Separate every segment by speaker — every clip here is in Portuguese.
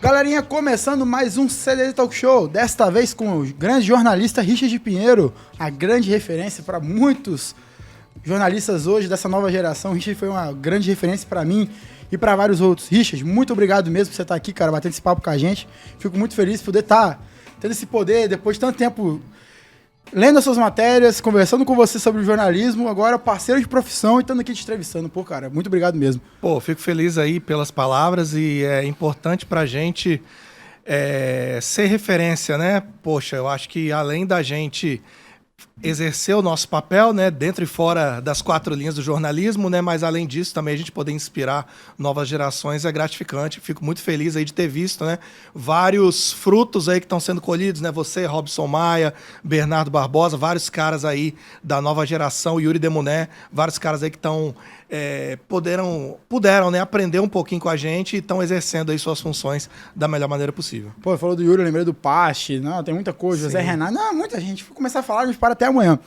Speaker 1: Galerinha, começando mais um CDD Talk Show, desta vez com o grande jornalista Richard Pinheiro, a grande referência para muitos jornalistas hoje dessa nova geração. Richard foi uma grande referência para mim e para vários outros. Richard, muito obrigado mesmo por você estar aqui, cara, batendo esse papo com a gente. Fico muito feliz por poder estar tendo esse poder, depois de tanto tempo lendo as suas matérias, conversando com você sobre o jornalismo, agora parceiro de profissão e estando aqui te entrevistando. Pô, cara, muito obrigado mesmo.
Speaker 2: Pô, fico feliz aí pelas palavras e é importante pra gente ser referência, né? Poxa, eu acho que além da gente exercer o nosso papel, né, dentro e fora das quatro linhas do jornalismo, né, mas além disso também a gente poder inspirar novas gerações é gratificante. Fico muito feliz aí de ter visto, né, vários frutos aí que estão sendo colhidos, né, você, Robson Maia, Bernardo Barbosa, vários caras aí da nova geração, Yuri Demuné, vários caras aí que estão puderam, né, aprender um pouquinho com a gente e estão exercendo aí suas funções da melhor maneira possível.
Speaker 1: Pô, falou do Yuri, eu lembrei do Pache, não, tem muita coisa, José Renato, não, muita gente. Vou começar a falar, a gente para até amanhã.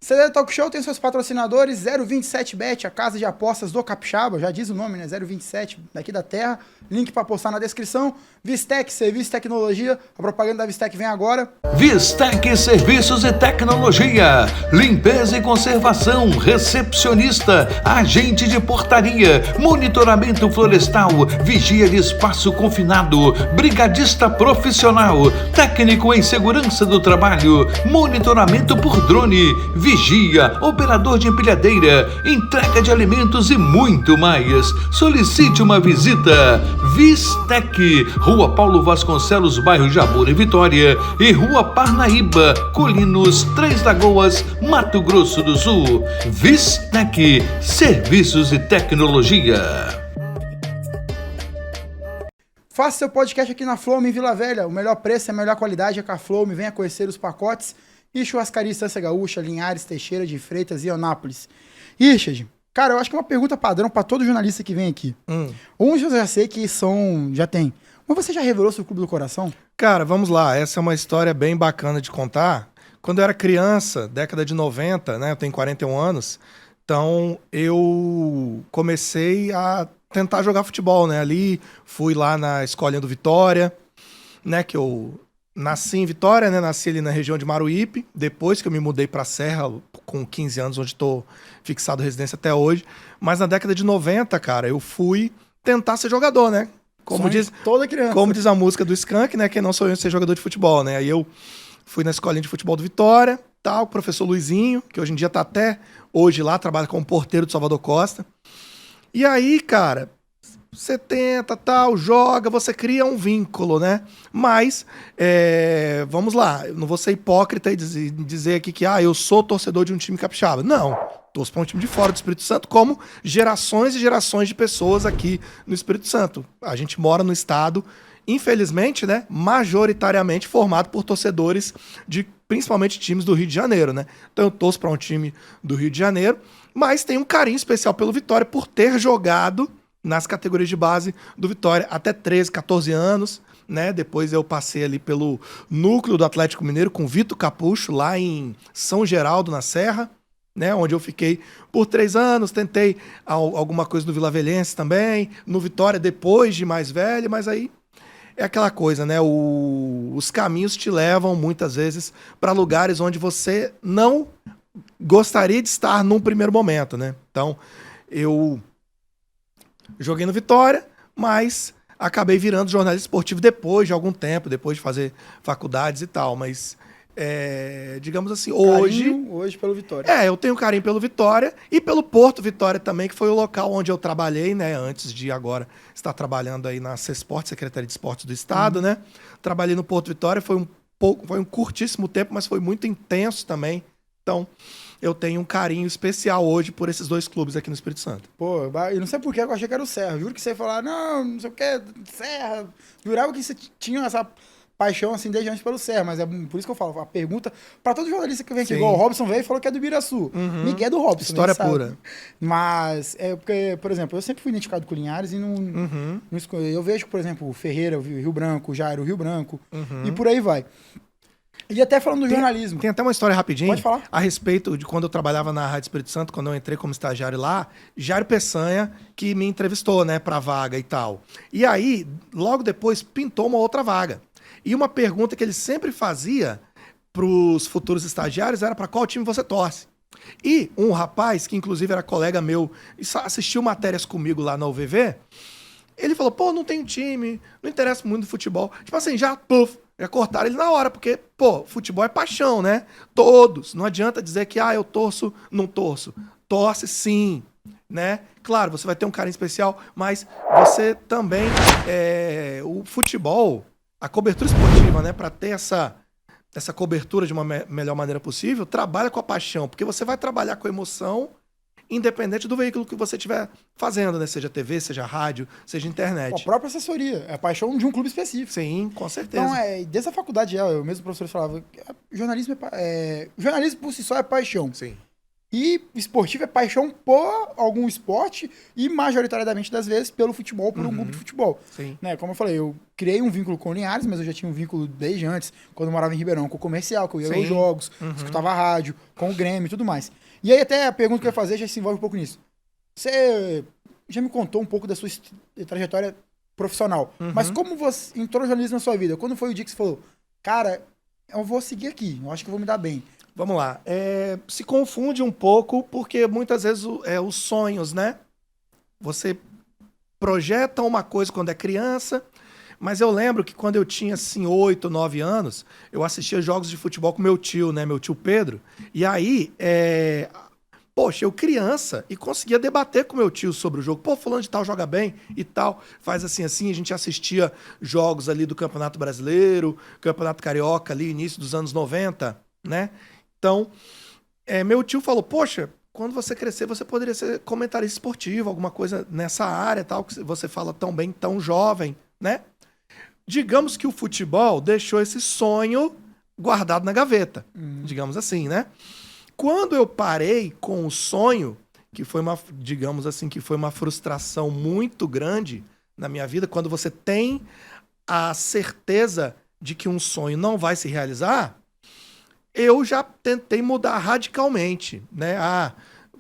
Speaker 1: CDD Talk Show tem seus patrocinadores, 027Bet, a casa de apostas do Capixaba, já diz o nome, né, 027, daqui da terra, link para postar na descrição. Vistec, serviço e tecnologia, a propaganda da Vistec vem agora.
Speaker 3: Vistec Serviços e Tecnologia, limpeza e conservação, recepcionista, agente de portaria, monitoramento florestal, vigia de espaço confinado, brigadista profissional, técnico em segurança do trabalho, monitoramento por drone, vigia, operador de empilhadeira, entrega de alimentos e muito mais. Solicite uma visita. Vistec, Rua Paulo Vasconcelos, bairro Jabura e Vitória, e Rua Parnaíba, Colinos, Três Lagoas, Mato Grosso do Sul. Vistec, serviços e tecnologia.
Speaker 1: Faça seu podcast aqui na Flowme em Vila Velha. O melhor preço e a melhor qualidade é com a Flowme. Venha conhecer os pacotes. E Churrascaria Estância Gaúcha, Linhares, Teixeira de Freitas e Anápolis. Richard, cara, eu acho que é uma pergunta padrão para todo jornalista que vem aqui. Uns eu já sei que já tem. Mas você já revelou seu Clube do Coração?
Speaker 2: Cara, vamos lá. Essa é uma história bem bacana de contar. Quando eu era criança, década de 90, né? Eu tenho 41 anos. Então, eu comecei a tentar jogar futebol, né? Ali, fui lá na escolinha do Vitória, né? Que eu nasci em Vitória, né? Nasci ali na região de Maruípe. Depois que eu me mudei pra Serra, com 15 anos, onde estou fixado residência até hoje. Mas na década de 90, cara, eu fui tentar ser jogador, né? Como diz
Speaker 1: toda criança.
Speaker 2: Como diz a música do Skank, né? Quem não sou eu ser jogador de futebol, né? Aí eu fui na escolinha de futebol do Vitória, tal, o professor Luizinho, que hoje em dia tá até hoje lá, trabalha como porteiro de Salvador Costa. E aí, cara, você tenta, tal, joga, você cria um vínculo, né? Mas, vamos lá, eu não vou ser hipócrita e dizer aqui que eu sou torcedor de um time capixaba. Não, torço para um time de fora do Espírito Santo, como gerações e gerações de pessoas aqui no Espírito Santo. A gente mora no estado, infelizmente, né, majoritariamente formado por torcedores de principalmente times do Rio de Janeiro, né? Então eu torço para um time do Rio de Janeiro, mas tenho um carinho especial pelo Vitória por ter jogado nas categorias de base do Vitória até 13, 14 anos, né? Depois eu passei ali pelo núcleo do Atlético Mineiro com Vitor Capucho, lá em São Geraldo, na Serra, né? Onde eu fiquei por 3 anos, tentei alguma coisa no Vila Velhense também, no Vitória depois de mais velho, mas aí é aquela coisa, né? Os caminhos te levam muitas vezes para lugares onde você não gostaria de estar num primeiro momento, né? Então, eu joguei no Vitória, mas acabei virando jornalista esportivo depois de algum tempo, depois de fazer faculdades e tal, mas digamos assim,
Speaker 1: hoje pelo Vitória.
Speaker 2: Eu tenho carinho pelo Vitória e pelo Porto Vitória também, que foi o local onde eu trabalhei, né, antes de agora estar trabalhando aí na CESPORT, Secretaria de Esportes do Estado, né? Trabalhei no Porto Vitória, foi um curtíssimo tempo, mas foi muito intenso também. Então, eu tenho um carinho especial hoje por esses 2 clubes aqui no Espírito Santo.
Speaker 1: Pô, eu não sei por que eu achei que era o Serra. Juro que você ia falar, não sei o que, Serra. Jurava que você tinha essa paixão assim desde antes pelo Serra, mas é por isso que eu falo, a pergunta pra todo jornalista que vem aqui, igual o Robson veio e falou que é do Ibiraçu. Miguel é do Robson.
Speaker 2: História pura.
Speaker 1: Mas, porque, por exemplo, eu sempre fui identificado com Linhares e não eu vejo, por exemplo, o Ferreira, o Rio Branco, o Jairo, o Rio Branco, e por aí vai. E até falando do jornalismo.
Speaker 2: Tem até uma história rapidinho.
Speaker 1: Pode falar.
Speaker 2: A respeito de quando eu trabalhava na Rádio Espírito Santo, quando eu entrei como estagiário lá, Jairo Peçanha, que me entrevistou, né, pra vaga e tal. E aí, logo depois, pintou uma outra vaga. E uma pergunta que ele sempre fazia pros futuros estagiários era pra qual time você torce. E um rapaz, que inclusive era colega meu, e assistiu matérias comigo lá na UVV, ele falou, pô, não tenho time, não interessa muito do futebol. Tipo assim, já cortaram ele na hora, porque, pô, futebol é paixão, né? Todos. Não adianta dizer que, eu torço, não torço. Torce sim, né? Claro, você vai ter um carinho especial, mas você também, o futebol, a cobertura esportiva, né, pra ter essa cobertura de uma melhor maneira possível, trabalha com a paixão, porque você vai trabalhar com a emoção, independente do veículo que você estiver fazendo, né? Seja TV, seja rádio, seja internet.
Speaker 1: A própria assessoria, é a paixão de um clube específico.
Speaker 2: Sim, com certeza.
Speaker 1: Então, desde a faculdade, eu mesmo professor falava, jornalismo jornalismo por si só é paixão.
Speaker 2: Sim.
Speaker 1: E esportivo é paixão por algum esporte e, majoritariamente das vezes, pelo futebol, por um grupo de futebol.
Speaker 2: Sim.
Speaker 1: Né? Como eu falei, eu criei um vínculo com o Linhares, mas eu já tinha um vínculo desde antes, quando eu morava em Ribeirão, com o comercial, que eu ia aos jogos, escutava rádio, com o Grêmio e tudo mais. E aí até a pergunta que eu ia fazer já se envolve um pouco nisso. Você já me contou um pouco da sua trajetória profissional, mas como você entrou no jornalismo na sua vida? Quando foi o dia que você falou, cara, eu vou seguir aqui, eu acho que eu vou me dar bem?
Speaker 2: Vamos lá. Se confunde um pouco, porque muitas vezes os sonhos, né? Você projeta uma coisa quando é criança, mas eu lembro que quando eu tinha, assim, 8, 9 anos, eu assistia jogos de futebol com meu tio, né? Meu tio Pedro. E aí, poxa, eu criança e conseguia debater com meu tio sobre o jogo. Pô, fulano de tal joga bem e tal. Faz assim. A gente assistia jogos ali do Campeonato Brasileiro, Campeonato Carioca ali, início dos anos 90, né? Então, meu tio falou, poxa, quando você crescer, você poderia ser comentarista esportivo, alguma coisa nessa área, tal, que você fala tão bem, tão jovem, né? Digamos que o futebol deixou esse sonho guardado na gaveta, digamos assim, né? Quando eu parei com o sonho, que foi digamos assim, que foi uma frustração muito grande na minha vida, quando você tem a certeza de que um sonho não vai se realizar, eu já tentei mudar radicalmente, né?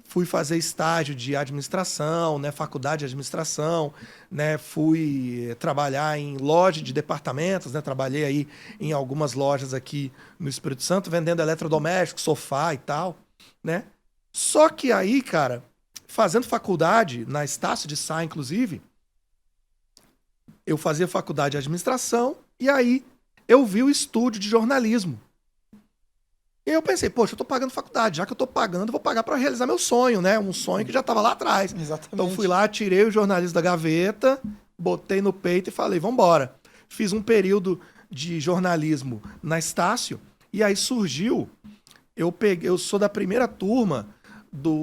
Speaker 2: Fui fazer estágio de administração, né? Faculdade de administração, né? Fui trabalhar em loja de departamentos, né? Trabalhei aí em algumas lojas aqui no Espírito Santo, vendendo eletrodomésticos, sofá e tal, né? Só que aí, cara, fazendo faculdade, na Estácio de Sá, inclusive, eu fazia faculdade de administração e aí eu vi o estúdio de jornalismo. E eu pensei, poxa, eu tô pagando faculdade, já que eu tô pagando, eu vou pagar para realizar meu sonho, né? Um sonho que já tava lá atrás.
Speaker 1: Exatamente.
Speaker 2: Então fui lá, tirei o jornalismo da gaveta, botei no peito e falei, vambora. Fiz um período de jornalismo na Estácio e aí surgiu, eu sou da primeira turma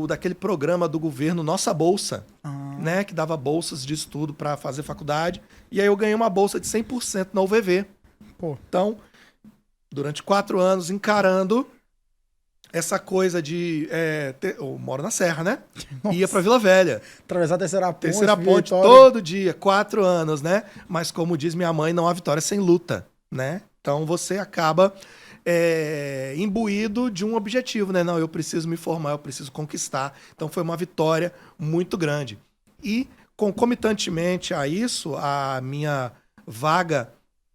Speaker 2: daquele programa do governo Nossa Bolsa, né? Que dava bolsas de estudo para fazer faculdade. E aí eu ganhei uma bolsa de 100% na UVV.
Speaker 1: Pô.
Speaker 2: Então, durante 4 anos encarando essa coisa de... eu moro na Serra, né?
Speaker 1: Nossa.
Speaker 2: Ia pra Vila Velha.
Speaker 1: Atravessar a Terceira Ponte.
Speaker 2: Terceira Ponte
Speaker 1: Vitória.
Speaker 2: todo dia, 4 anos, né? Mas como diz minha mãe, não há vitória sem luta, né? Então você acaba imbuído de um objetivo, né? Não, eu preciso me formar, eu preciso conquistar. Então foi uma vitória muito grande. E concomitantemente a isso, a minha vaga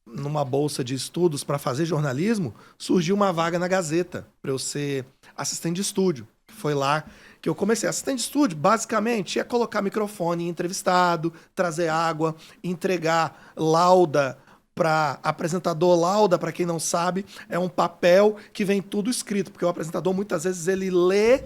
Speaker 2: numa bolsa de estudos para fazer jornalismo, surgiu uma vaga na Gazeta para eu ser assistente de estúdio. Foi lá que eu comecei. Assistente de estúdio, basicamente, é colocar microfone em entrevistado, trazer água, entregar lauda para apresentador. Lauda, para quem não sabe, é um papel que vem tudo escrito, porque o apresentador, muitas vezes, ele lê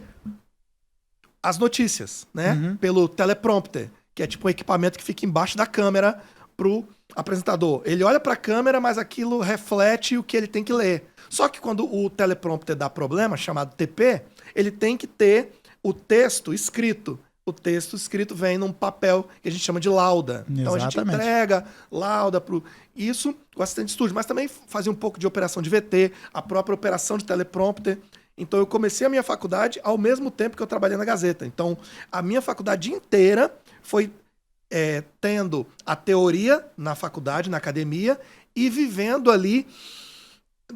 Speaker 2: as notícias, né? Pelo teleprompter, que é tipo um equipamento que fica embaixo da câmera pro apresentador. Ele olha para a câmera, mas aquilo reflete o que ele tem que ler. Só que quando o teleprompter dá problema, chamado TP, ele tem que ter o texto escrito. O texto escrito vem num papel que a gente chama de lauda.
Speaker 1: Exatamente.
Speaker 2: Então a gente entrega lauda pro... Isso, o assistente de estúdio. Mas também fazia um pouco de operação de VT, a própria operação de teleprompter. Então eu comecei a minha faculdade ao mesmo tempo que eu trabalhei na Gazeta. Então a minha faculdade inteira foi tendo a teoria na faculdade, na academia, e vivendo ali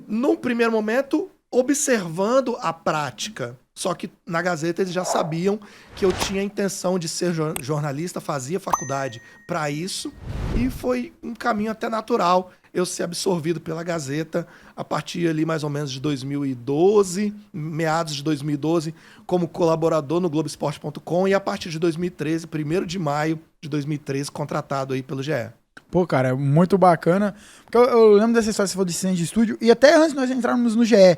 Speaker 2: num primeiro momento, observando a prática. Só que na Gazeta eles já sabiam que eu tinha a intenção de ser jornalista, fazia faculdade para isso, e foi um caminho até natural eu ser absorvido pela Gazeta a partir ali mais ou menos de 2012, meados de 2012, como colaborador no Globoesporte.com, e a partir de 2013, 1º de maio de 2013, contratado aí pelo GE.
Speaker 1: Pô, cara, muito bacana. Porque eu lembro dessa história que você falou de assistente de estúdio, e até antes nós entrarmos no GE.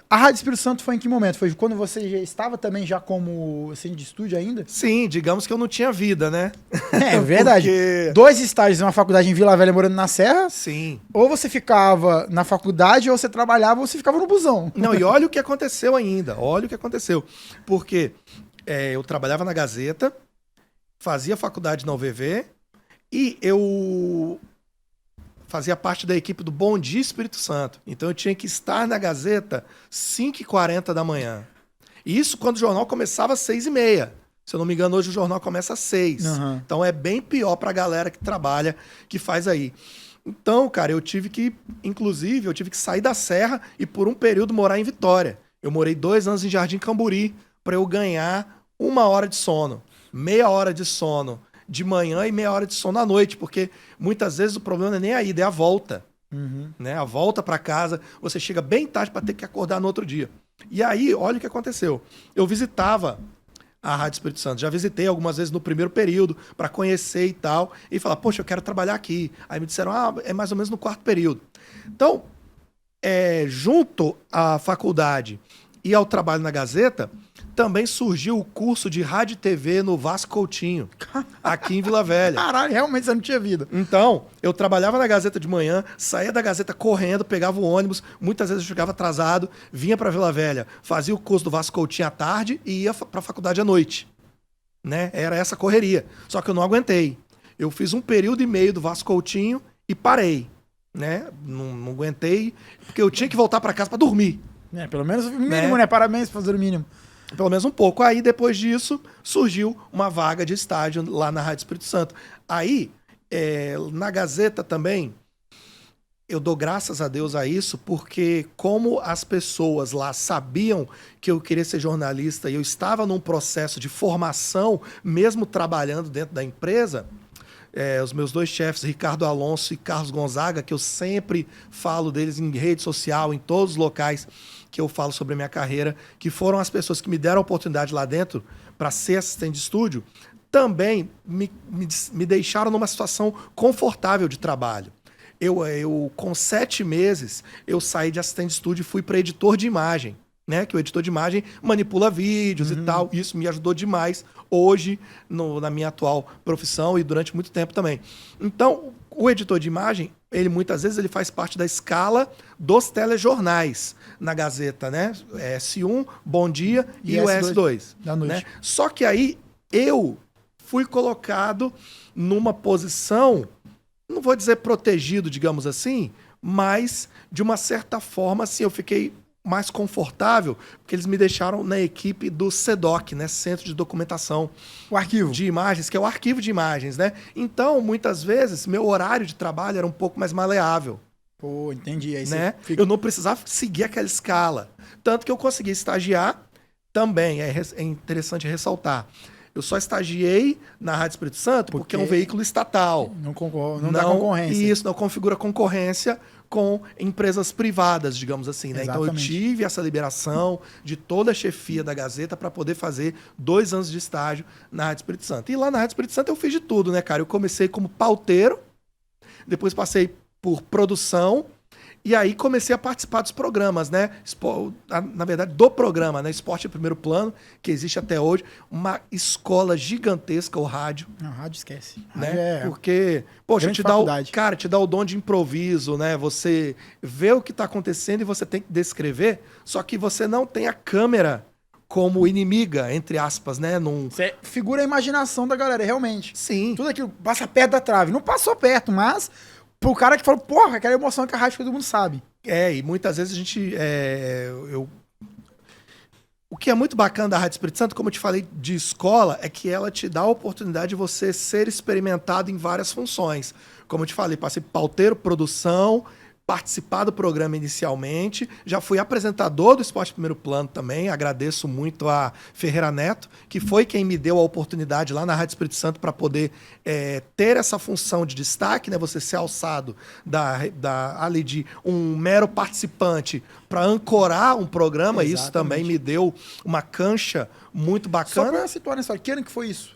Speaker 1: A Rádio Espírito Santo foi em que momento? Foi quando você já estava também já como assistente de estúdio ainda?
Speaker 2: Sim, digamos que eu não tinha vida, né?
Speaker 1: É verdade.
Speaker 2: Porque...
Speaker 1: 2 estágios em uma faculdade em Vila Velha, morando na Serra.
Speaker 2: Sim.
Speaker 1: Ou você ficava na faculdade, ou você trabalhava, ou você ficava no busão.
Speaker 2: Não, e olha o que aconteceu ainda. Olha o que aconteceu. Porque eu trabalhava na Gazeta, fazia faculdade na UVV, e eu fazia parte da equipe do Bom Dia Espírito Santo. Então eu tinha que estar na Gazeta 5h40 da manhã. E isso quando o jornal começava às 6h30. Se eu não me engano, hoje o jornal começa às 6.
Speaker 1: Uhum.
Speaker 2: Então é bem pior pra galera que trabalha, que faz aí. Então, cara, eu tive que sair da Serra e por um período morar em Vitória. Eu morei 2 anos em Jardim Camburi para eu ganhar 1 hora de sono, meia hora de sono de manhã e meia hora de sono à noite, porque muitas vezes o problema não é nem a ida, é a volta.
Speaker 1: Uhum.
Speaker 2: Né? A volta para casa, você chega bem tarde para ter que acordar no outro dia. E aí, olha o que aconteceu. Eu visitava a Rádio Espírito Santo, já visitei algumas vezes no primeiro período para conhecer e tal, e falar, poxa, eu quero trabalhar aqui. Aí me disseram, é mais ou menos no 4º período. Então, junto à faculdade e ao trabalho na Gazeta, também surgiu o curso de rádio e TV no Vasco Coutinho, aqui em Vila Velha.
Speaker 1: Caralho, realmente você não tinha vida.
Speaker 2: Então, eu trabalhava na Gazeta de manhã, saía da Gazeta correndo, pegava o ônibus, muitas vezes eu chegava atrasado, vinha para Vila Velha, fazia o curso do Vasco Coutinho à tarde e ia para a faculdade à noite. Né? Era essa correria. Só que eu não aguentei. Eu fiz 1 período e meio do Vasco Coutinho e parei. Né? Não aguentei, porque eu tinha que voltar para casa para dormir.
Speaker 1: Pelo menos o mínimo, né? Parabéns por fazer o mínimo.
Speaker 2: Pelo menos um pouco. Aí, depois disso, surgiu uma vaga de estágio lá na Rádio Espírito Santo. Aí, na Gazeta também, eu dou graças a Deus a isso, porque como as pessoas lá sabiam que eu queria ser jornalista e eu estava num processo de formação, mesmo trabalhando dentro da empresa, os meus 2 chefes, Ricardo Alonso e Carlos Gonzaga, que eu sempre falo deles em rede social, em todos os locais que eu falo sobre a minha carreira, que foram as pessoas que me deram a oportunidade lá dentro para ser assistente de estúdio, também me deixaram numa situação confortável de trabalho. Eu com 7 meses, eu saí de assistente de estúdio e fui para editor de imagem. Né, que o editor de imagem manipula vídeos e tal. Isso me ajudou demais hoje na minha atual profissão e durante muito tempo também. Então, o editor de imagem, ele muitas vezes ele faz parte da escala dos telejornais na Gazeta, né? S1, Bom Dia e o S2
Speaker 1: da noite.
Speaker 2: Né? Só que aí eu fui colocado numa posição, não vou dizer protegido, digamos assim, mas de uma certa forma, assim, eu fiquei mais confortável, porque eles me deixaram na equipe do CEDOC, né? Centro de Documentação.
Speaker 1: O arquivo
Speaker 2: de imagens, que é o arquivo de imagens, né? Então, muitas vezes, meu horário de trabalho era um pouco mais maleável.
Speaker 1: Pô, entendi. Aí
Speaker 2: né?
Speaker 1: fica...
Speaker 2: Eu não precisava seguir aquela escala. Tanto que eu consegui estagiar também, é interessante ressaltar. Eu só estagiei na Rádio Espírito Santo porque é um veículo estatal.
Speaker 1: Não dá concorrência.
Speaker 2: Isso, não configura concorrência com empresas privadas, digamos assim. Né? Então eu tive essa liberação de toda a chefia da Gazeta para poder fazer 2 anos de estágio na Rádio Espírito Santo. E lá na Rádio Espírito Santo eu fiz de tudo, né, cara? Eu comecei como pauteiro, depois passei por produção, e aí comecei a participar dos programas, né? Na verdade, do programa, né? Esporte em Primeiro Plano, que existe até hoje. Uma escola gigantesca, o rádio.
Speaker 1: Não, rádio esquece.
Speaker 2: Né? Porque, poxa, te dá o dom de improviso, né? Você vê o que está acontecendo e você tem que descrever, só que você não tem a câmera como inimiga, entre aspas, né?
Speaker 1: Você figura a imaginação da galera, realmente.
Speaker 2: Sim.
Speaker 1: Tudo aquilo passa perto da trave. Não passou perto, mas... Pro cara que falou, porra, aquela emoção que a rádio todo mundo sabe.
Speaker 2: E muitas vezes a gente... O que é muito bacana da Rádio Espírito Santo, como eu te falei, de escola, é que ela te dá a oportunidade de você ser experimentado em várias funções. Como eu te falei, passei pauteiro, produção, participar do programa inicialmente, já fui apresentador do Esporte Primeiro Plano também, agradeço muito a Ferreira Neto, que foi quem me deu a oportunidade lá na Rádio Espírito Santo para poder ter essa função de destaque, né? Você ser alçado ali de um mero participante para ancorar um programa. Exatamente. Isso também me deu uma cancha muito bacana.
Speaker 1: Só para situar nessa, que ano que foi isso?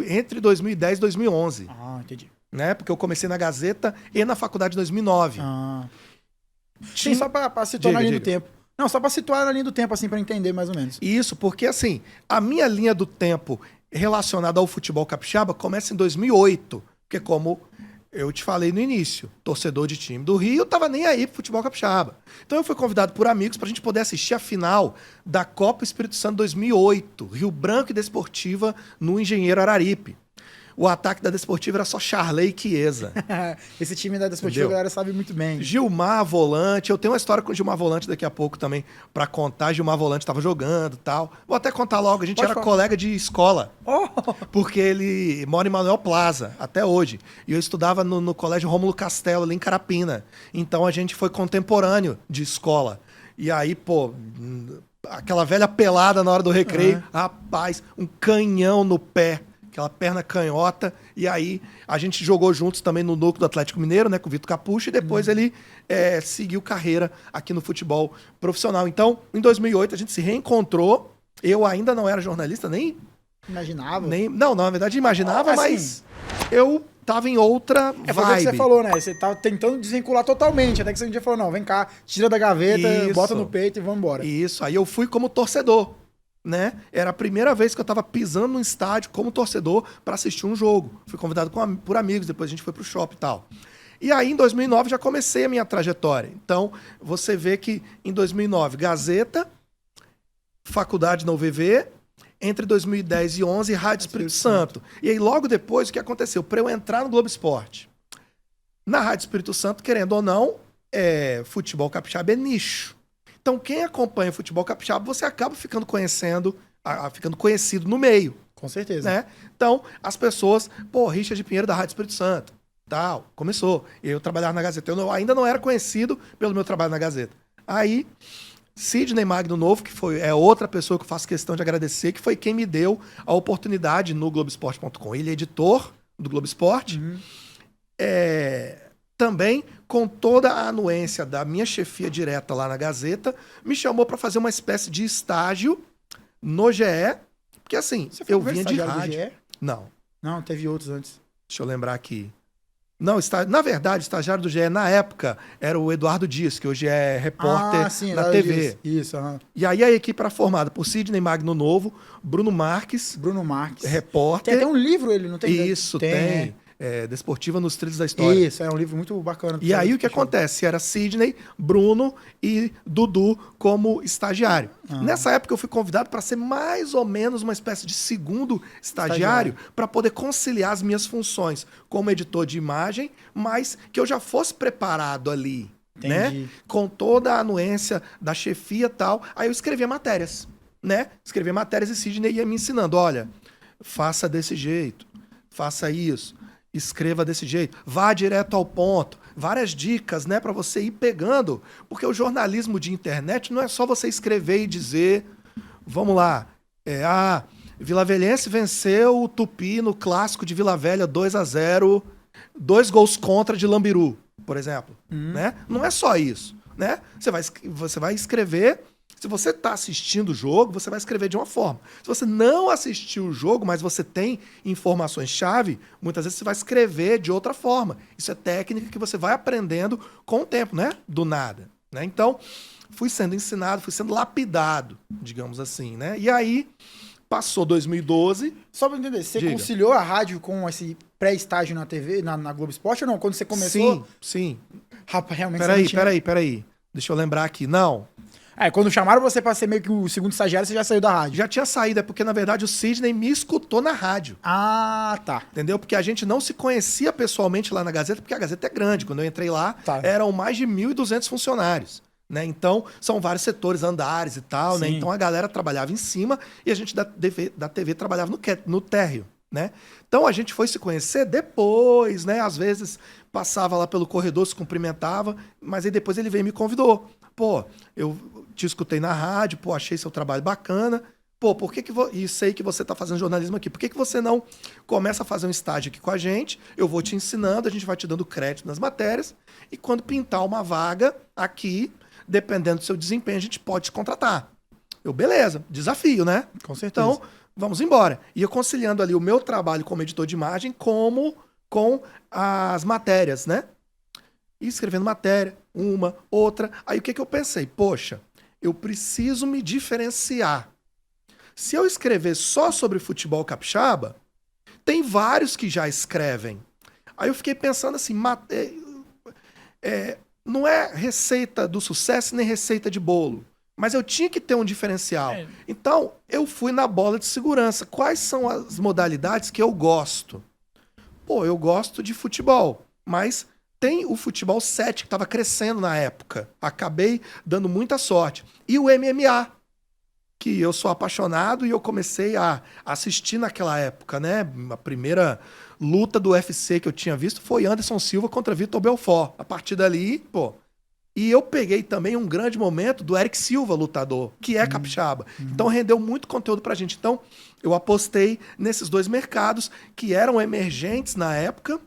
Speaker 2: Entre 2010 e 2011.
Speaker 1: Ah, entendi.
Speaker 2: Né? Porque eu comecei na Gazeta e na faculdade em 2009.
Speaker 1: Sim, só para situar na linha do tempo. Não, só para situar na linha do tempo, assim, para entender mais ou menos.
Speaker 2: Isso, porque assim, a minha linha do tempo relacionada ao futebol capixaba começa em 2008, porque como eu te falei no início, torcedor de time do Rio, eu tava nem aí pro futebol capixaba. Então eu fui convidado por amigos pra gente poder assistir a final da Copa Espírito Santo 2008, Rio Branco e Desportiva no Engenheiro Araripe. O ataque da Desportiva era só Charley e Chiesa.
Speaker 1: Esse time da Desportiva, a galera sabe muito bem.
Speaker 2: Gilmar Volante. Eu tenho uma história com o Gilmar Volante daqui a pouco também pra contar. Gilmar Volante tava jogando e tal. Vou até contar logo. A gente era colega de escola. Porque ele mora em Manuel Plaza, até hoje. E eu estudava no Colégio Rômulo Castelo, ali em Carapina. Então a gente foi contemporâneo de escola. E aí, pô, aquela velha pelada na hora do recreio. Rapaz, um canhão no pé. Aquela perna canhota, e aí a gente jogou juntos também no núcleo do Atlético Mineiro, né, com o Vitor Capucho, e depois ele seguiu carreira aqui no futebol profissional. Então, em 2008, a gente se reencontrou, eu ainda não era jornalista, nem...
Speaker 1: Imaginava?
Speaker 2: Não, na verdade imaginava, assim, mas eu tava em outra vibe.
Speaker 1: Foi o que você falou, né? Você tava tentando desvincular totalmente, até que você um dia falou, não, vem cá, tira da gaveta, bota no peito e vamos embora.
Speaker 2: Isso, aí eu fui como torcedor. Né? Era a primeira vez que eu estava pisando no estádio como torcedor para assistir um jogo. Fui convidado por amigos, depois a gente foi pro shopping e tal. E aí, em 2009, já comecei a minha trajetória. Então, você vê que em 2009, Gazeta, faculdade na UVV, entre 2010 e 2011, Rádio Espírito Santo. E aí, logo depois, o que aconteceu? Para eu entrar no Globo Esporte. Na Rádio Espírito Santo, querendo ou não, futebol capixaba é nicho. Então, quem acompanha futebol capixaba, você acaba ficando conhecido no meio.
Speaker 1: Com certeza.
Speaker 2: Né? Então, as pessoas, Richard Pinheiro da Rádio Espírito Santo, tal, começou. Eu trabalhava na Gazeta. Eu ainda não era conhecido pelo meu trabalho na Gazeta. Aí, Sidney Magno Novo, que é outra pessoa que eu faço questão de agradecer, que foi quem me deu a oportunidade no Globoesporte.com. Ele é editor do Globo Esporte. Também, com toda a anuência da minha chefia direta lá na Gazeta, me chamou para fazer uma espécie de estágio no GE, porque assim, eu vinha de rádio. Não.
Speaker 1: Não, teve outros antes.
Speaker 2: Deixa eu lembrar aqui. Não, na verdade, o estagiário do GE, na época, era o Eduardo Dias, que hoje é repórter na TV.
Speaker 1: Isso,
Speaker 2: E aí a equipe era formada por Sidney Magno Novo, Bruno Marques, repórter.
Speaker 1: Tem até um livro, ele não tem?
Speaker 2: Isso, tem. Desportiva nos Trilhos da História.
Speaker 1: Isso, é um livro muito bacana.
Speaker 2: E aí o que acontece? Era Sidney, Bruno e Dudu como estagiário. Nessa época eu fui convidado para ser mais ou menos uma espécie de segundo estagiário para poder conciliar as minhas funções como editor de imagem, mas que eu já fosse preparado ali, né? Com toda a anuência da chefia e tal. Aí eu escrevia matérias, né? Escrevia matérias e Sidney ia me ensinando, olha, faça desse jeito, faça isso. Escreva desse jeito, vá direto ao ponto. Várias dicas, né, para você ir pegando. Porque o jornalismo de internet não é só você escrever e dizer, vamos lá, Vilavelhense venceu o Tupi no clássico de Vila Velha 2-0, 2 gols contra de Lambiru, por exemplo. Né? Não é só isso. Né? Você vai escrever. Se você está assistindo o jogo, você vai escrever de uma forma. Se você não assistiu o jogo, mas você tem informações-chave, muitas vezes você vai escrever de outra forma. Isso é técnica que você vai aprendendo com o tempo, né? Do nada. Né? Então, fui sendo ensinado, fui sendo lapidado, digamos assim. Né? E aí, passou 2012.
Speaker 1: Só para entender, você conciliou a rádio com esse pré-estágio na TV, na Globo Esporte ou não? Quando você começou?
Speaker 2: Sim.
Speaker 1: Rapaz, realmente
Speaker 2: Peraí. Deixa eu lembrar aqui. Não.
Speaker 1: Quando chamaram você pra ser meio que o segundo estagiário, você já saiu da rádio?
Speaker 2: Já tinha saído, porque na verdade o Sidney me escutou na rádio.
Speaker 1: Ah, tá.
Speaker 2: Entendeu? Porque a gente não se conhecia pessoalmente lá na Gazeta, porque a Gazeta é grande. Quando eu entrei lá, eram mais de 1.200 funcionários. Né? Então, são vários setores, andares e tal, né? Então a galera trabalhava em cima e a gente da TV trabalhava no térreo. né? Então a gente foi se conhecer depois, né? Às vezes passava lá pelo corredor, se cumprimentava, mas aí depois ele veio e me convidou. Pô, eu te escutei na rádio, pô, achei seu trabalho bacana. Pô, por que e sei que você tá fazendo jornalismo aqui. Por que você não começa a fazer um estágio aqui com a gente? Eu vou te ensinando, a gente vai te dando crédito nas matérias. E quando pintar uma vaga aqui, dependendo do seu desempenho, a gente pode te contratar. Eu, beleza, desafio, né?
Speaker 1: Com certeza.
Speaker 2: Então, vamos embora. E eu conciliando ali o meu trabalho como editor de imagem como com as matérias, né? E escrevendo matéria, uma, outra. Aí o que eu pensei? Poxa, eu preciso me diferenciar. Se eu escrever só sobre futebol capixaba, tem vários que já escrevem. Aí eu fiquei pensando assim, não é receita do sucesso nem receita de bolo. Mas eu tinha que ter um diferencial. Então, eu fui na bola de segurança. Quais são as modalidades que eu gosto? Pô, eu gosto de futebol, mas tem o futebol 7 que estava crescendo na época. Acabei dando muita sorte. E o MMA, que eu sou apaixonado e eu comecei a assistir naquela época, né? A primeira luta do UFC que eu tinha visto foi Anderson Silva contra Vitor Belfort. A partir dali, pô... E eu peguei também um grande momento do Eric Silva, lutador, que é capixaba. Então rendeu muito conteúdo pra gente. Então eu apostei nesses dois mercados que eram emergentes na época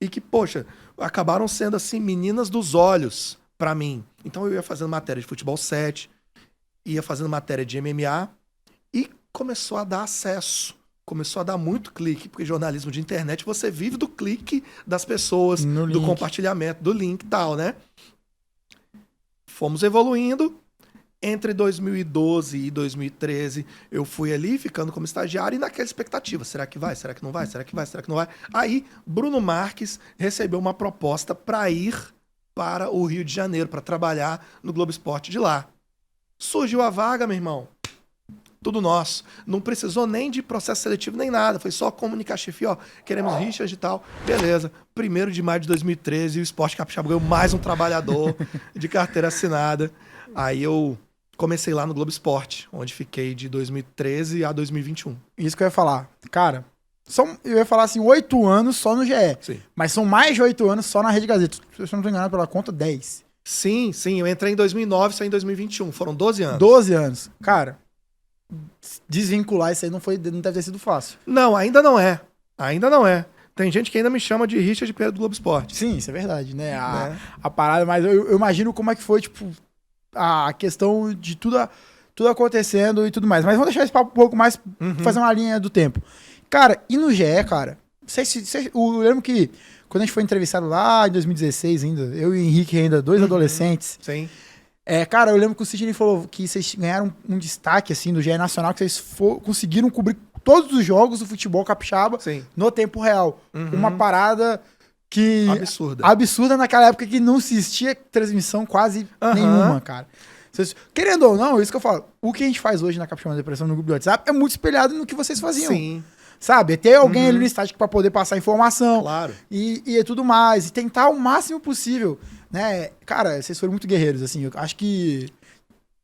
Speaker 2: e que, poxa, acabaram sendo assim meninas dos olhos pra mim. Então eu ia fazendo matéria de futebol 7, ia fazendo matéria de MMA e começou a dar acesso. Começou a dar muito clique, porque jornalismo de internet você vive do clique das pessoas, do compartilhamento, do link e tal, né? Fomos evoluindo. Entre 2012 e 2013, eu fui ali ficando como estagiário e naquela expectativa. Será que vai? Será que não vai? Será que vai? Será que não vai? Aí, Bruno Marques recebeu uma proposta para ir para o Rio de Janeiro, para trabalhar no Globo Esporte de lá. Surgiu a vaga, meu irmão. Tudo nosso. Não precisou nem de processo seletivo nem nada. Foi só comunicar, chefe, ó, queremos Richard e tal. Beleza. 1º de maio de 2013, o Esporte Capixaba ganhou mais um trabalhador de carteira assinada. Aí eu comecei lá no Globo Esporte, onde fiquei de 2013 a 2021.
Speaker 1: Isso que eu ia falar. Cara, eu ia falar assim, 8 anos só no GE.
Speaker 2: Sim.
Speaker 1: Mas são mais de 8 anos só na Rede Gazeta. Se eu não estou enganado pela conta, 10.
Speaker 2: Sim. Eu entrei em 2009 e saí em 2021. Foram 12 anos.
Speaker 1: 12 anos. Cara, desvincular isso aí não deve ter sido fácil.
Speaker 2: Não, ainda não é. Ainda não é. Tem gente que ainda me chama de Richard Pinheiro do Globo Esporte.
Speaker 1: Sim, isso é verdade, né? A parada, mas eu imagino como é que foi, tipo, a questão de tudo acontecendo e tudo mais. Mas vamos deixar esse papo um pouco mais, fazer uma linha do tempo. Cara, e no GE, cara, eu lembro que quando a gente foi entrevistado lá em 2016 ainda, eu e o Henrique ainda, 2 adolescentes.
Speaker 2: Sim.
Speaker 1: Cara, eu lembro que o Sidney falou que vocês ganharam um destaque, assim, do GE Nacional, que vocês conseguiram cobrir todos os jogos do futebol capixaba no tempo real. Uma parada que... Absurda naquela época que não existia transmissão quase nenhuma, cara. Querendo ou não, isso que eu falo, o que a gente faz hoje na Capixaba Depressão no grupo do WhatsApp é muito espelhado no que vocês faziam.
Speaker 2: Sim.
Speaker 1: Sabe? Ter alguém ali no estádio pra poder passar informação.
Speaker 2: Claro.
Speaker 1: E tudo mais. E tentar o máximo possível, né? Cara, vocês foram muito guerreiros, assim. Eu acho que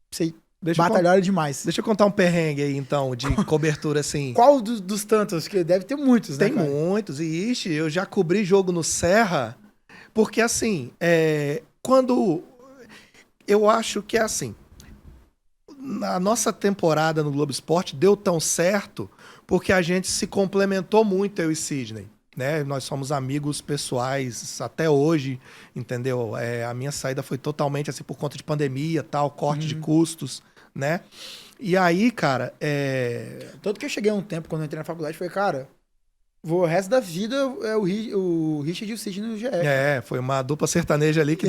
Speaker 1: vocês batalharam demais.
Speaker 2: Deixa eu contar um perrengue aí, então, de cobertura, assim.
Speaker 1: Qual dos tantos? Que deve ter muitos, né,
Speaker 2: Tem muitos. E, eu já cobri jogo no Serra, porque, assim, quando... Eu acho que é assim. A nossa temporada no Globo Esporte deu tão certo porque a gente se complementou muito, eu e Sidney, né? Nós somos amigos pessoais até hoje, entendeu? A minha saída foi totalmente assim por conta de pandemia, tal, corte de custos, né? E aí, cara,
Speaker 1: Tanto que eu cheguei um tempo, quando eu entrei na faculdade, foi, cara, o resto da vida o Richard e o Sidney no GE.
Speaker 2: Foi uma dupla sertaneja ali que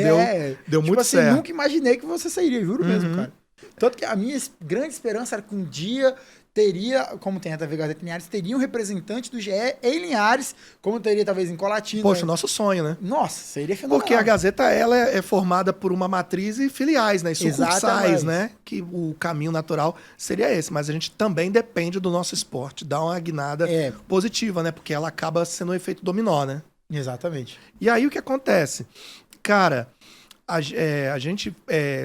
Speaker 2: deu muito
Speaker 1: assim,
Speaker 2: certo.
Speaker 1: Nunca imaginei que você sairia, juro mesmo, cara. Tanto que a minha grande esperança era que um dia teria, como tem a TV Gazeta Linhares, teria um representante do GE em Linhares, como teria talvez em Colatina.
Speaker 2: Poxa, nosso sonho, né?
Speaker 1: Nossa, seria fenomenal.
Speaker 2: Porque a Gazeta, ela é formada por uma matriz e filiais, né? E sucursais, né? Que o caminho natural seria esse. Mas a gente também depende do nosso esporte. Dá uma guinada positiva, né? Porque ela acaba sendo um efeito dominó, né?
Speaker 1: Exatamente.
Speaker 2: E aí o que acontece? Cara, a gente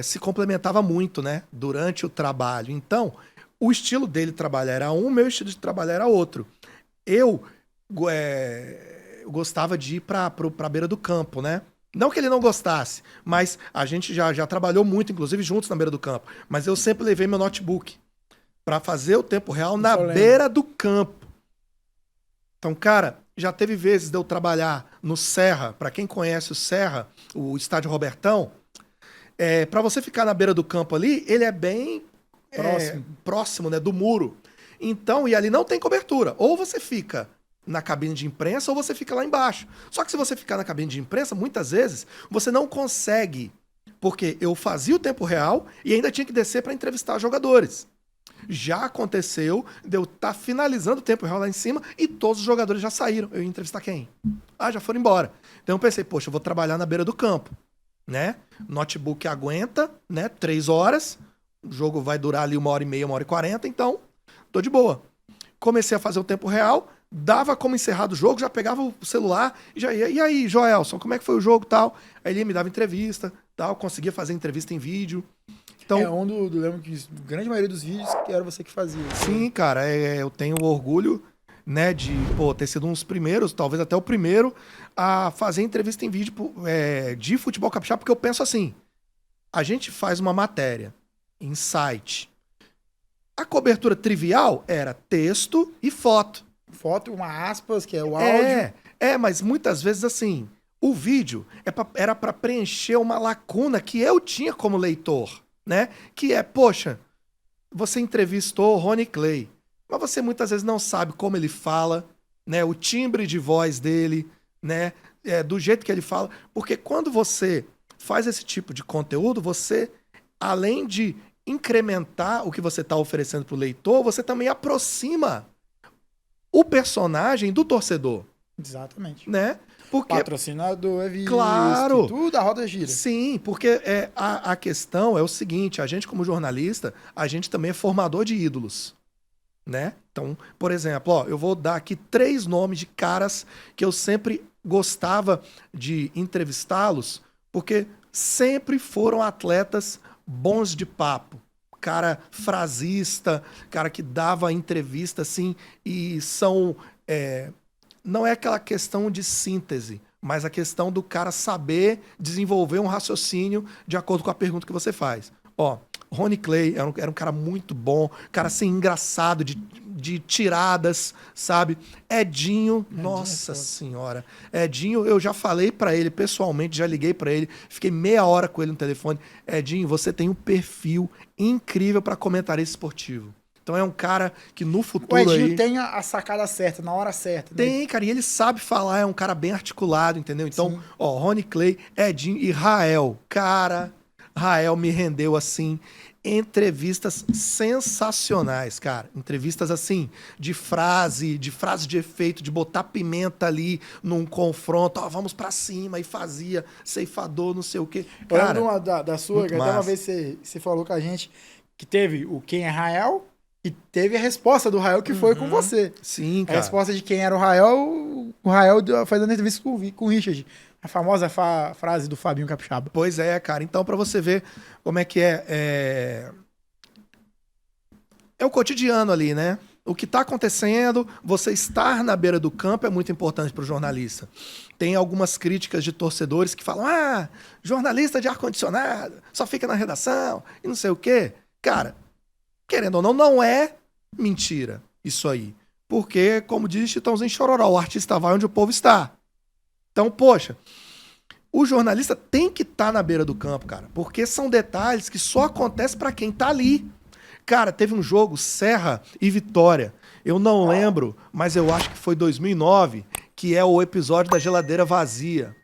Speaker 2: se complementava muito, né? Durante o trabalho. Então, o estilo dele trabalhar era um, meu estilo de trabalhar era outro. Eu eu gostava de ir pra beira do campo, né? Não que ele não gostasse, mas a gente já trabalhou muito, inclusive juntos na beira do campo. Mas eu sempre levei meu notebook pra fazer o tempo real na beira do campo. Então, cara, já teve vezes de eu trabalhar no Serra. Pra quem conhece o Serra, o estádio Robertão, pra você ficar na beira do campo ali, ele é bem próximo, né, do muro. Então, e ali não tem cobertura. Ou você fica na cabine de imprensa ou você fica lá embaixo. Só que se você ficar na cabine de imprensa, muitas vezes você não consegue, porque eu fazia o tempo real e ainda tinha que descer para entrevistar jogadores. Já aconteceu de eu estar finalizando o tempo real lá em cima e todos os jogadores já saíram. Eu ia entrevistar quem? Já foram embora. Então eu pensei, poxa, eu vou trabalhar na beira do campo, né? Notebook aguenta, né? 3 horas. O jogo vai durar ali 1h30, 1h40, então tô de boa. Comecei a fazer o tempo real, dava como encerrado o jogo, já pegava o celular e já ia. E aí, Joelson, como é que foi o jogo e tal? Aí ele me dava entrevista, tal, conseguia fazer entrevista em vídeo. Então,
Speaker 1: lembro que a grande maioria dos vídeos que era você que fazia.
Speaker 2: Sim, cara, eu tenho orgulho, né, de ter sido um dos primeiros, talvez até o primeiro, a fazer entrevista em vídeo de futebol capixaba, porque eu penso assim, a gente faz uma matéria em site. A cobertura trivial era texto e foto.
Speaker 1: Foto, uma aspas, que é o áudio.
Speaker 2: Mas muitas vezes, assim, o vídeo era para preencher uma lacuna que eu tinha como leitor, né? Que poxa, você entrevistou Rony Clay, mas você muitas vezes não sabe como ele fala, né? O timbre de voz dele, né? Do jeito que ele fala. Porque quando você faz esse tipo de conteúdo, você, além de incrementar o que você está oferecendo para o leitor, você também aproxima o personagem do torcedor.
Speaker 1: Exatamente.
Speaker 2: Né? Porque,
Speaker 1: patrocinador,
Speaker 2: claro,
Speaker 1: tudo, a roda gira.
Speaker 2: Sim, porque a questão é o seguinte, a gente como jornalista, a gente também é formador de ídolos, né? Então, por exemplo, eu vou dar aqui 3 nomes de caras que eu sempre gostava de entrevistá-los, porque sempre foram atletas bons de papo. Cara frasista, cara que dava entrevista assim, e são... não é aquela questão de síntese, mas a questão do cara saber desenvolver um raciocínio de acordo com a pergunta que você faz. Rony Clay era um cara muito bom, cara assim, engraçado, de tiradas, sabe? Edinho, nossa senhora. Edinho, eu já falei pra ele pessoalmente, já liguei pra ele, fiquei meia hora com ele no telefone. Edinho, você tem um perfil incrível pra comentarista esportivo. Então é um cara que no futuro
Speaker 1: o Edinho tem a sacada certa, na hora certa. Né?
Speaker 2: Tem, cara, e ele sabe falar, é um cara bem articulado, entendeu? Então, sim. Rony Clay, Edinho e Rael. Cara, Rael me rendeu, assim, entrevistas sensacionais, cara. Entrevistas, assim, de frase de efeito, de botar pimenta ali num confronto. Vamos pra cima, e fazia ceifador, não sei o quê. Cara,
Speaker 1: eu lembro da sua, até uma vez você falou com a gente que teve o Quem é Rael... E teve a resposta do Rael que foi com você.
Speaker 2: Sim, cara.
Speaker 1: A resposta de quem era o Rael foi dando entrevista com o Richard. A famosa frase do Fabinho Capixaba.
Speaker 2: Pois é, cara. Então, pra você ver como é que é o cotidiano ali, né? O que tá acontecendo, você estar na beira do campo é muito importante pro jornalista. Tem algumas críticas de torcedores que falam, jornalista de ar-condicionado, só fica na redação e não sei o quê. Cara, querendo ou não, não é mentira isso aí. Porque, como diz Chitãozinho Chororó, o artista vai onde o povo está. Então, poxa, o jornalista tem que estar na beira do campo, cara. Porque são detalhes que só acontecem para quem tá ali. Cara, teve um jogo, Serra e Vitória. Eu não lembro, mas eu acho que foi 2009, que é o episódio da geladeira vazia.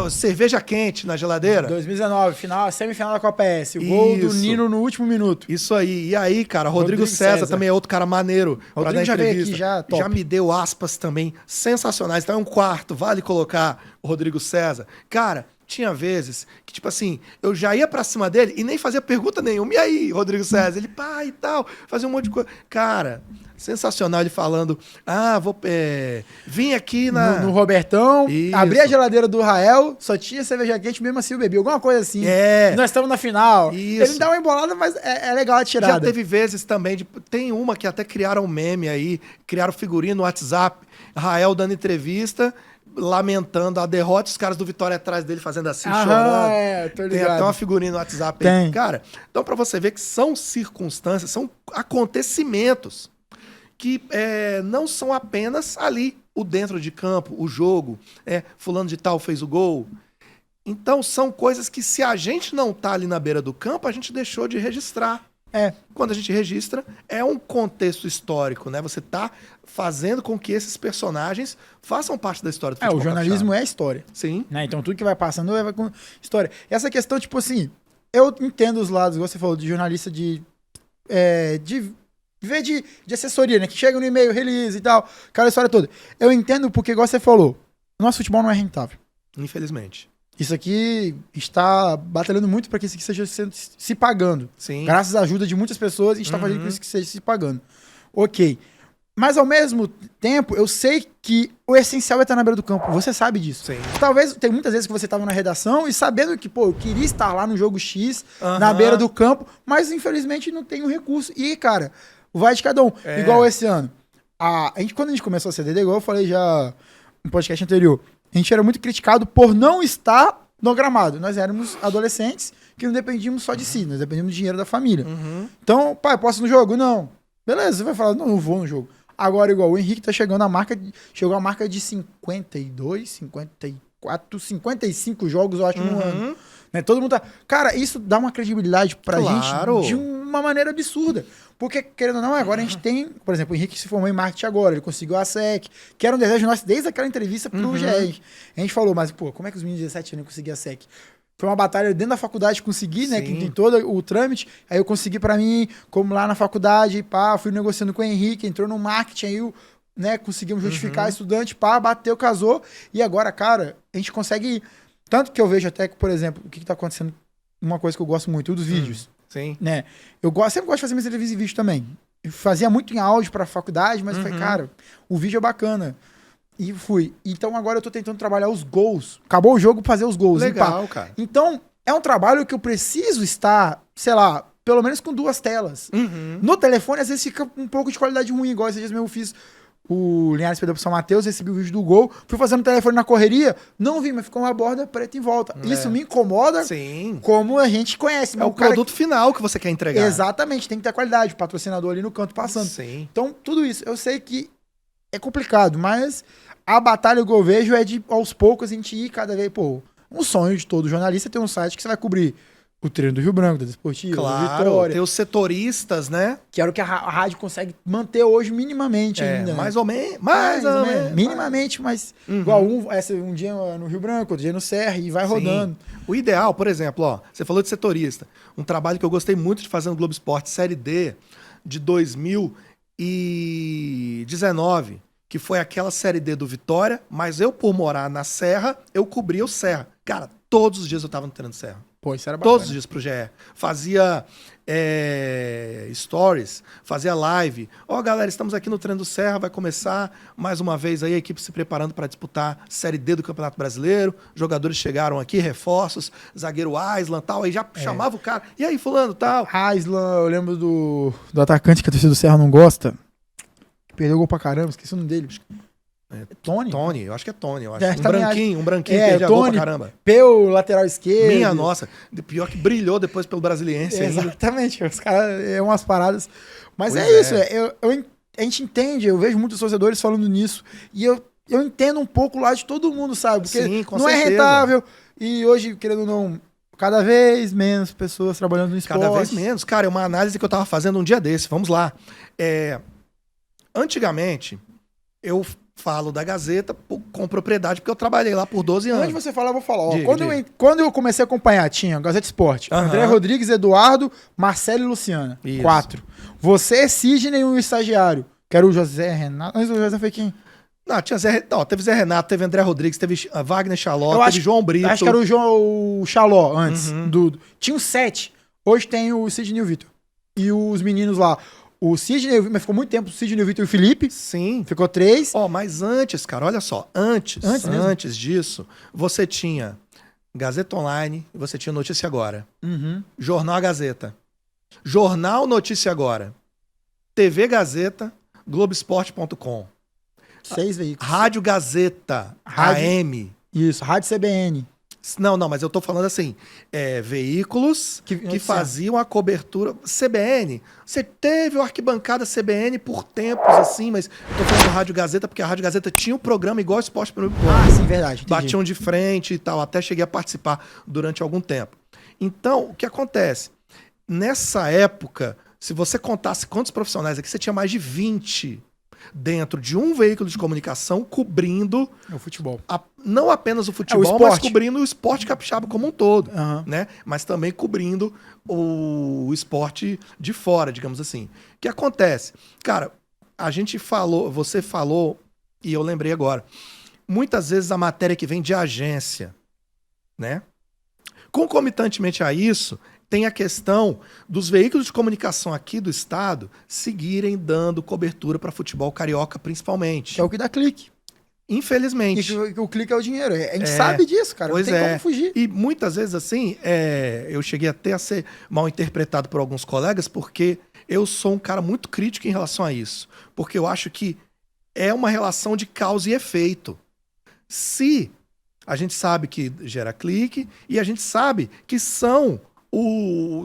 Speaker 2: Cerveja quente na geladeira.
Speaker 1: 2019, semifinal da Copa S. O gol do Nino no último minuto.
Speaker 2: Isso aí. E aí, cara, Rodrigo César também é outro cara maneiro.
Speaker 1: Rodrigo já veio aqui,
Speaker 2: já me deu aspas também sensacionais. Então é um quarto, vale colocar o Rodrigo César. Cara, tinha vezes que, tipo assim, eu já ia pra cima dele e nem fazia pergunta nenhuma. E aí, Rodrigo César? Ele, pá, e tal, fazia um monte de coisa. Cara, sensacional ele falando, vim aqui
Speaker 1: no Robertão,
Speaker 2: Isso.
Speaker 1: abri a geladeira do Rael, só tinha cerveja quente, mesmo assim eu bebi, alguma coisa assim. Nós estamos na final.
Speaker 2: Isso.
Speaker 1: Ele dá uma embolada, mas é legal a tirada.
Speaker 2: Já teve vezes também, tem uma que até criaram um meme aí, criaram figurinha no WhatsApp, Rael dando entrevista, lamentando a derrota, os caras do Vitória atrás dele fazendo assim, chorando.
Speaker 1: Tô ligado.
Speaker 2: Tem até uma figurinha no WhatsApp
Speaker 1: Tem.
Speaker 2: aí. Cara, então pra você ver que são circunstâncias, são acontecimentos que não são apenas ali, o dentro de campo, o jogo, fulano de tal fez o gol. Então são coisas que se a gente não tá ali na beira do campo, a gente deixou de registrar. Quando a gente registra, é um contexto histórico, né? Você tá fazendo com que esses personagens façam parte da história do futebol.
Speaker 1: O jornalismo
Speaker 2: capixaba.
Speaker 1: é história.
Speaker 2: Sim.
Speaker 1: Né? Então tudo que vai passando vai com história. Essa questão, tipo assim, eu entendo os lados, igual você falou, de jornalista de assessoria, né? Que chega no e-mail, release e tal, aquela história toda. Eu entendo porque, igual você falou, o nosso futebol não é rentável.
Speaker 2: Infelizmente.
Speaker 1: Isso aqui está batalhando muito para que isso aqui seja se pagando.
Speaker 2: Sim.
Speaker 1: Graças à ajuda de muitas pessoas, a gente está fazendo com isso que seja se pagando. Ok. Mas ao mesmo tempo, eu sei que o essencial é estar na beira do campo. Você sabe disso.
Speaker 2: Sim.
Speaker 1: Talvez, tem muitas vezes que você estava na redação e sabendo que, eu queria estar lá no jogo X, na beira do campo, mas infelizmente não tenho recurso. E, cara, vai de cada um. Igual esse ano. Quando a gente começou a CDD, igual eu falei já no podcast anterior, a gente era muito criticado por não estar no gramado. Nós éramos adolescentes que não dependíamos só de si, nós dependíamos do dinheiro da família. Então, pai, posso ir no jogo? Não. Beleza, você vai falar, não vou no jogo. Agora, igual, o Henrique tá chegando chegou a marca de 52, 54, 55 jogos, eu acho, no ano. Né? Todo mundo tá... Cara, isso dá uma credibilidade pra gente de uma maneira absurda. Porque, querendo ou não, agora a gente tem... Por exemplo, o Henrique se formou em marketing agora, ele conseguiu a SEC, que era um desejo nosso desde aquela entrevista pro GE. A gente falou, mas, como é que os meninos de 17 anos conseguiam a SEC? Foi uma batalha dentro da faculdade conseguir, né? Que tem todo o trâmite. Aí eu consegui pra mim, como lá na faculdade, fui negociando com o Henrique, entrou no marketing, aí né, conseguimos justificar estudante, bateu, casou. E agora, cara, a gente consegue... Tanto que eu vejo até que, por exemplo, o que tá acontecendo, uma coisa que eu gosto muito, dos vídeos.
Speaker 2: Sim.
Speaker 1: Né? sempre gosto de fazer minhas entrevistas em vídeo também. Eu fazia muito em áudio pra faculdade, mas eu falei, cara, o vídeo é bacana. E fui. Então agora eu tô tentando trabalhar os gols. Acabou o jogo, fazer os gols.
Speaker 2: Legal, cara.
Speaker 1: Então, é um trabalho que eu preciso estar, sei lá, pelo menos com 2 telas. No telefone, às vezes fica um pouco de qualidade ruim, igual esses dias mesmo eu fiz o Linhares perdeu pro São Mateus, recebi o vídeo do gol, fui fazendo o telefone na correria, não vi, mas ficou uma borda preta em volta. Isso me incomoda, como a gente conhece.
Speaker 2: É o produto final que você quer entregar.
Speaker 1: Exatamente, tem que ter qualidade, o patrocinador ali no canto passando.
Speaker 2: Sim.
Speaker 1: Então, tudo isso, eu sei que é complicado, mas a batalha que eu vejo é de, aos poucos, a gente ir cada vez, um sonho de todo jornalista é ter um site que você vai cobrir o treino do Rio Branco, da Desportiva, do Vitória.
Speaker 2: Tem os setoristas, né?
Speaker 1: Que era o que a rádio consegue manter hoje minimamente ainda.
Speaker 2: Mais ou menos. Mais ou menos.
Speaker 1: Minimamente, mas igual um dia no Rio Branco, outro dia no Serra e vai rodando.
Speaker 2: O ideal, por exemplo, você falou de setorista. Um trabalho que eu gostei muito de fazer no Globo Esporte, Série D, de 2019, que foi aquela Série D do Vitória, mas eu, por morar na Serra, eu cobria o Serra. Cara, todos os dias eu tava no treino do Serra.
Speaker 1: Isso era bacana.
Speaker 2: Todos os dias pro GE. Fazia stories, fazia live. Galera, estamos aqui no treino do Serra, vai começar mais uma vez aí a equipe se preparando para disputar Série D do Campeonato Brasileiro. Jogadores chegaram aqui, reforços, zagueiro Aislan, tal, aí já chamava o cara. E aí, fulano, tal.
Speaker 1: Aislan, eu lembro do atacante que a torcida do Serra não gosta. Perdeu o gol pra caramba, esqueci o nome dele. Tony?
Speaker 2: Tony, eu acho que é Tony. Eu acho. Um branquinho perdeu gol pra caramba.
Speaker 1: Peu, lateral esquerdo.
Speaker 2: Minha nossa. Pior que brilhou depois pelo Brasiliense.
Speaker 1: Exatamente. Os caras, umas paradas. Mas isso. A gente entende, eu vejo muitos torcedores falando nisso. E eu entendo um pouco lá de todo mundo, sabe? Porque não certeza. É rentável. E hoje, querendo ou não, cada vez menos pessoas trabalhando no esporte.
Speaker 2: Cada vez menos. Cara, é uma análise que eu tava fazendo um dia desse. Vamos lá. Antigamente, eu falo da Gazeta com propriedade, porque eu trabalhei lá por 12 anos.
Speaker 1: Antes de você falar, eu vou falar.
Speaker 2: Diga.
Speaker 1: Quando eu comecei a acompanhar, tinha Gazeta Esporte, André Rodrigues, Eduardo, Marcelo e Luciana. 4. Você, Sidney e um estagiário, que era o José Renato. Mas o José foi quem?
Speaker 2: Não, tinha teve Zé Renato, teve André Rodrigues, teve Wagner Chaló, teve João Brito.
Speaker 1: Acho que era o Chaló antes. Tinha o 7. Hoje tem o Sidney e o Vitor. E os meninos lá. O Sidney, mas ficou muito tempo o Sidney, o Vitor e o Felipe.
Speaker 2: Sim.
Speaker 1: Ficou 3.
Speaker 2: Mas antes, cara, olha só. Antes disso, você tinha Gazeta Online e você tinha Notícia Agora. Jornal A Gazeta. Jornal Notícia Agora. TV Gazeta, Globoesporte.com.
Speaker 1: 6 veículos.
Speaker 2: Rádio Gazeta, AM.
Speaker 1: Isso, Rádio CBN.
Speaker 2: Não, mas eu tô falando assim, veículos que faziam a cobertura. CBN, você teve o Arquibancada CBN por tempos assim, mas eu tô falando do Rádio Gazeta, porque a Rádio Gazeta tinha um programa igual Esporte Pelo Povo.
Speaker 1: Sim, verdade. Entendi.
Speaker 2: Batiam de frente e tal, até cheguei a participar durante algum tempo. Então, o que acontece? Nessa época, se você contasse quantos profissionais aqui, você tinha mais de 20 dentro de um veículo de comunicação cobrindo
Speaker 1: o futebol.
Speaker 2: Não apenas o futebol, mas cobrindo o esporte capixaba como um todo, né? Mas também cobrindo o esporte de fora, digamos assim. O que acontece? Cara, você falou, e eu lembrei agora, muitas vezes a matéria que vem de agência, né? Concomitantemente a isso, tem a questão dos veículos de comunicação aqui do estado seguirem dando cobertura para futebol carioca, principalmente.
Speaker 1: Que é o que dá clique.
Speaker 2: Infelizmente.
Speaker 1: E o clique é o dinheiro. A gente sabe disso, cara.
Speaker 2: Pois
Speaker 1: não tem como fugir.
Speaker 2: E muitas vezes, assim, eu cheguei até a ser mal interpretado por alguns colegas, porque eu sou um cara muito crítico em relação a isso. Porque eu acho que é uma relação de causa e efeito. Se a gente sabe que gera clique, e a gente sabe que são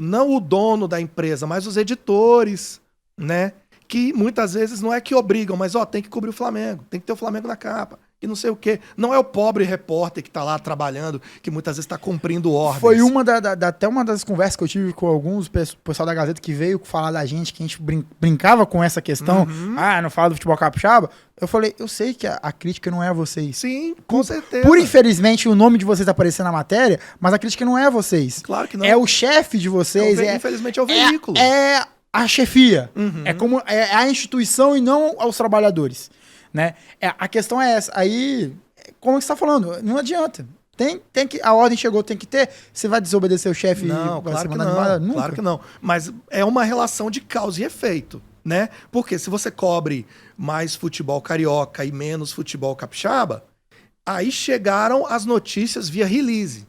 Speaker 2: não o dono da empresa, mas os editores, né? Que muitas vezes não é que obrigam, mas tem que cobrir o Flamengo, tem que ter o Flamengo na capa, e não sei o quê. Não é o pobre repórter que tá lá trabalhando, que muitas vezes tá cumprindo ordens.
Speaker 1: Foi até uma das conversas que eu tive com alguns pessoal da Gazeta que veio falar da gente, que a gente brincava com essa questão. Não fala do futebol capixaba. Eu falei, eu sei que a crítica não é a vocês.
Speaker 2: Sim, com certeza.
Speaker 1: Por infelizmente o nome de vocês aparecer na matéria, mas a crítica não é a vocês.
Speaker 2: Claro que não.
Speaker 1: É o chefe de vocês.
Speaker 2: Infelizmente é o veículo.
Speaker 1: É a chefia. É a instituição e não aos trabalhadores. Né? A questão é essa. Aí, como que você está falando? Não adianta. Tem que, a ordem chegou, tem que ter. Você vai desobedecer o chefe?
Speaker 2: Não, claro que não. Claro que não. Mas é uma relação de causa e efeito, né? Porque se você cobre mais futebol carioca e menos futebol capixaba, aí chegaram as notícias via release,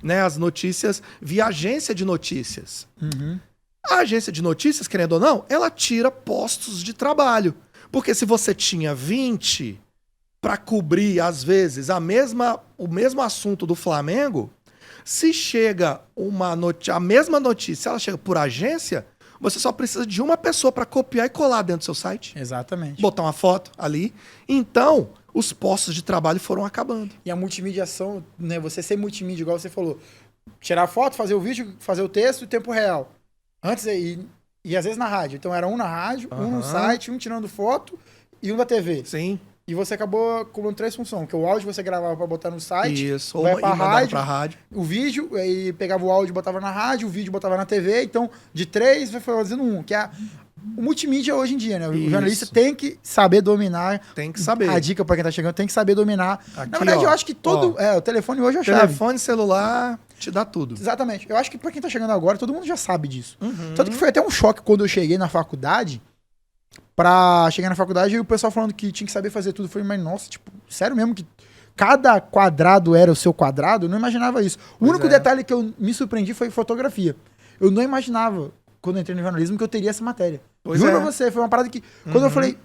Speaker 2: né? As notícias via agência de notícias. A agência de notícias, querendo ou não, ela tira postos de trabalho. Porque se você tinha 20 para cobrir, às vezes, o mesmo assunto do Flamengo, se chega a mesma notícia, ela chega por agência, você só precisa de uma pessoa para copiar e colar dentro do seu site.
Speaker 1: Exatamente.
Speaker 2: Botar uma foto ali. Então, os postos de trabalho foram acabando.
Speaker 1: E a multimediação, né? Você ser multimídia, igual você falou, tirar foto, fazer o vídeo, fazer o texto em tempo real. Antes, e às vezes na rádio. Então era um na rádio, um no site, um tirando foto e um da TV.
Speaker 2: Sim.
Speaker 1: E você acabou cobrando 3 funções. Porque o áudio você gravava pra botar no site.
Speaker 2: Isso.
Speaker 1: Vai pra
Speaker 2: rádio.
Speaker 1: O vídeo, aí pegava o áudio e botava na rádio, o vídeo botava na TV. Então, de 3, foi fazendo 1. Que é o multimídia hoje em dia, né? O jornalista tem que saber dominar.
Speaker 2: Tem que saber.
Speaker 1: A dica pra quem tá chegando, tem que saber dominar.
Speaker 2: Aqui,
Speaker 1: na verdade, eu acho que o telefone hoje é a chave.
Speaker 2: Telefone, celular, te dá tudo.
Speaker 1: Exatamente. Eu acho que pra quem tá chegando agora, todo mundo já sabe disso. Tanto que foi até um choque quando eu cheguei na faculdade. Pra chegar na faculdade e o pessoal falando que tinha que saber fazer tudo. Eu falei, mas nossa, tipo, sério mesmo que cada quadrado era o seu quadrado? Eu não imaginava isso. O único detalhe que eu me surpreendi foi fotografia. Eu não imaginava, quando eu entrei no jornalismo, que eu teria essa matéria. Juro pra você, foi uma parada que... Quando eu falei,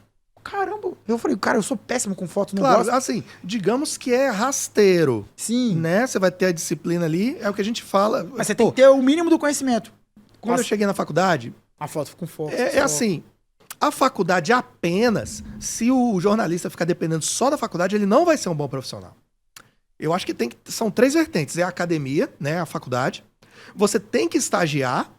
Speaker 1: caramba, eu falei, cara, eu sou péssimo com foto, não gosto.
Speaker 2: Assim, digamos que é rasteiro.
Speaker 1: Sim.
Speaker 2: Né? Você vai ter a disciplina ali, é o que a gente fala.
Speaker 1: Mas você tem que ter o mínimo do conhecimento.
Speaker 2: Quando eu cheguei na faculdade...
Speaker 1: A foto com foto.
Speaker 2: É assim... A faculdade apenas, se o jornalista ficar dependendo só da faculdade, ele não vai ser um bom profissional. Eu acho que são 3 vertentes. É a academia, né, a faculdade. Você tem que estagiar,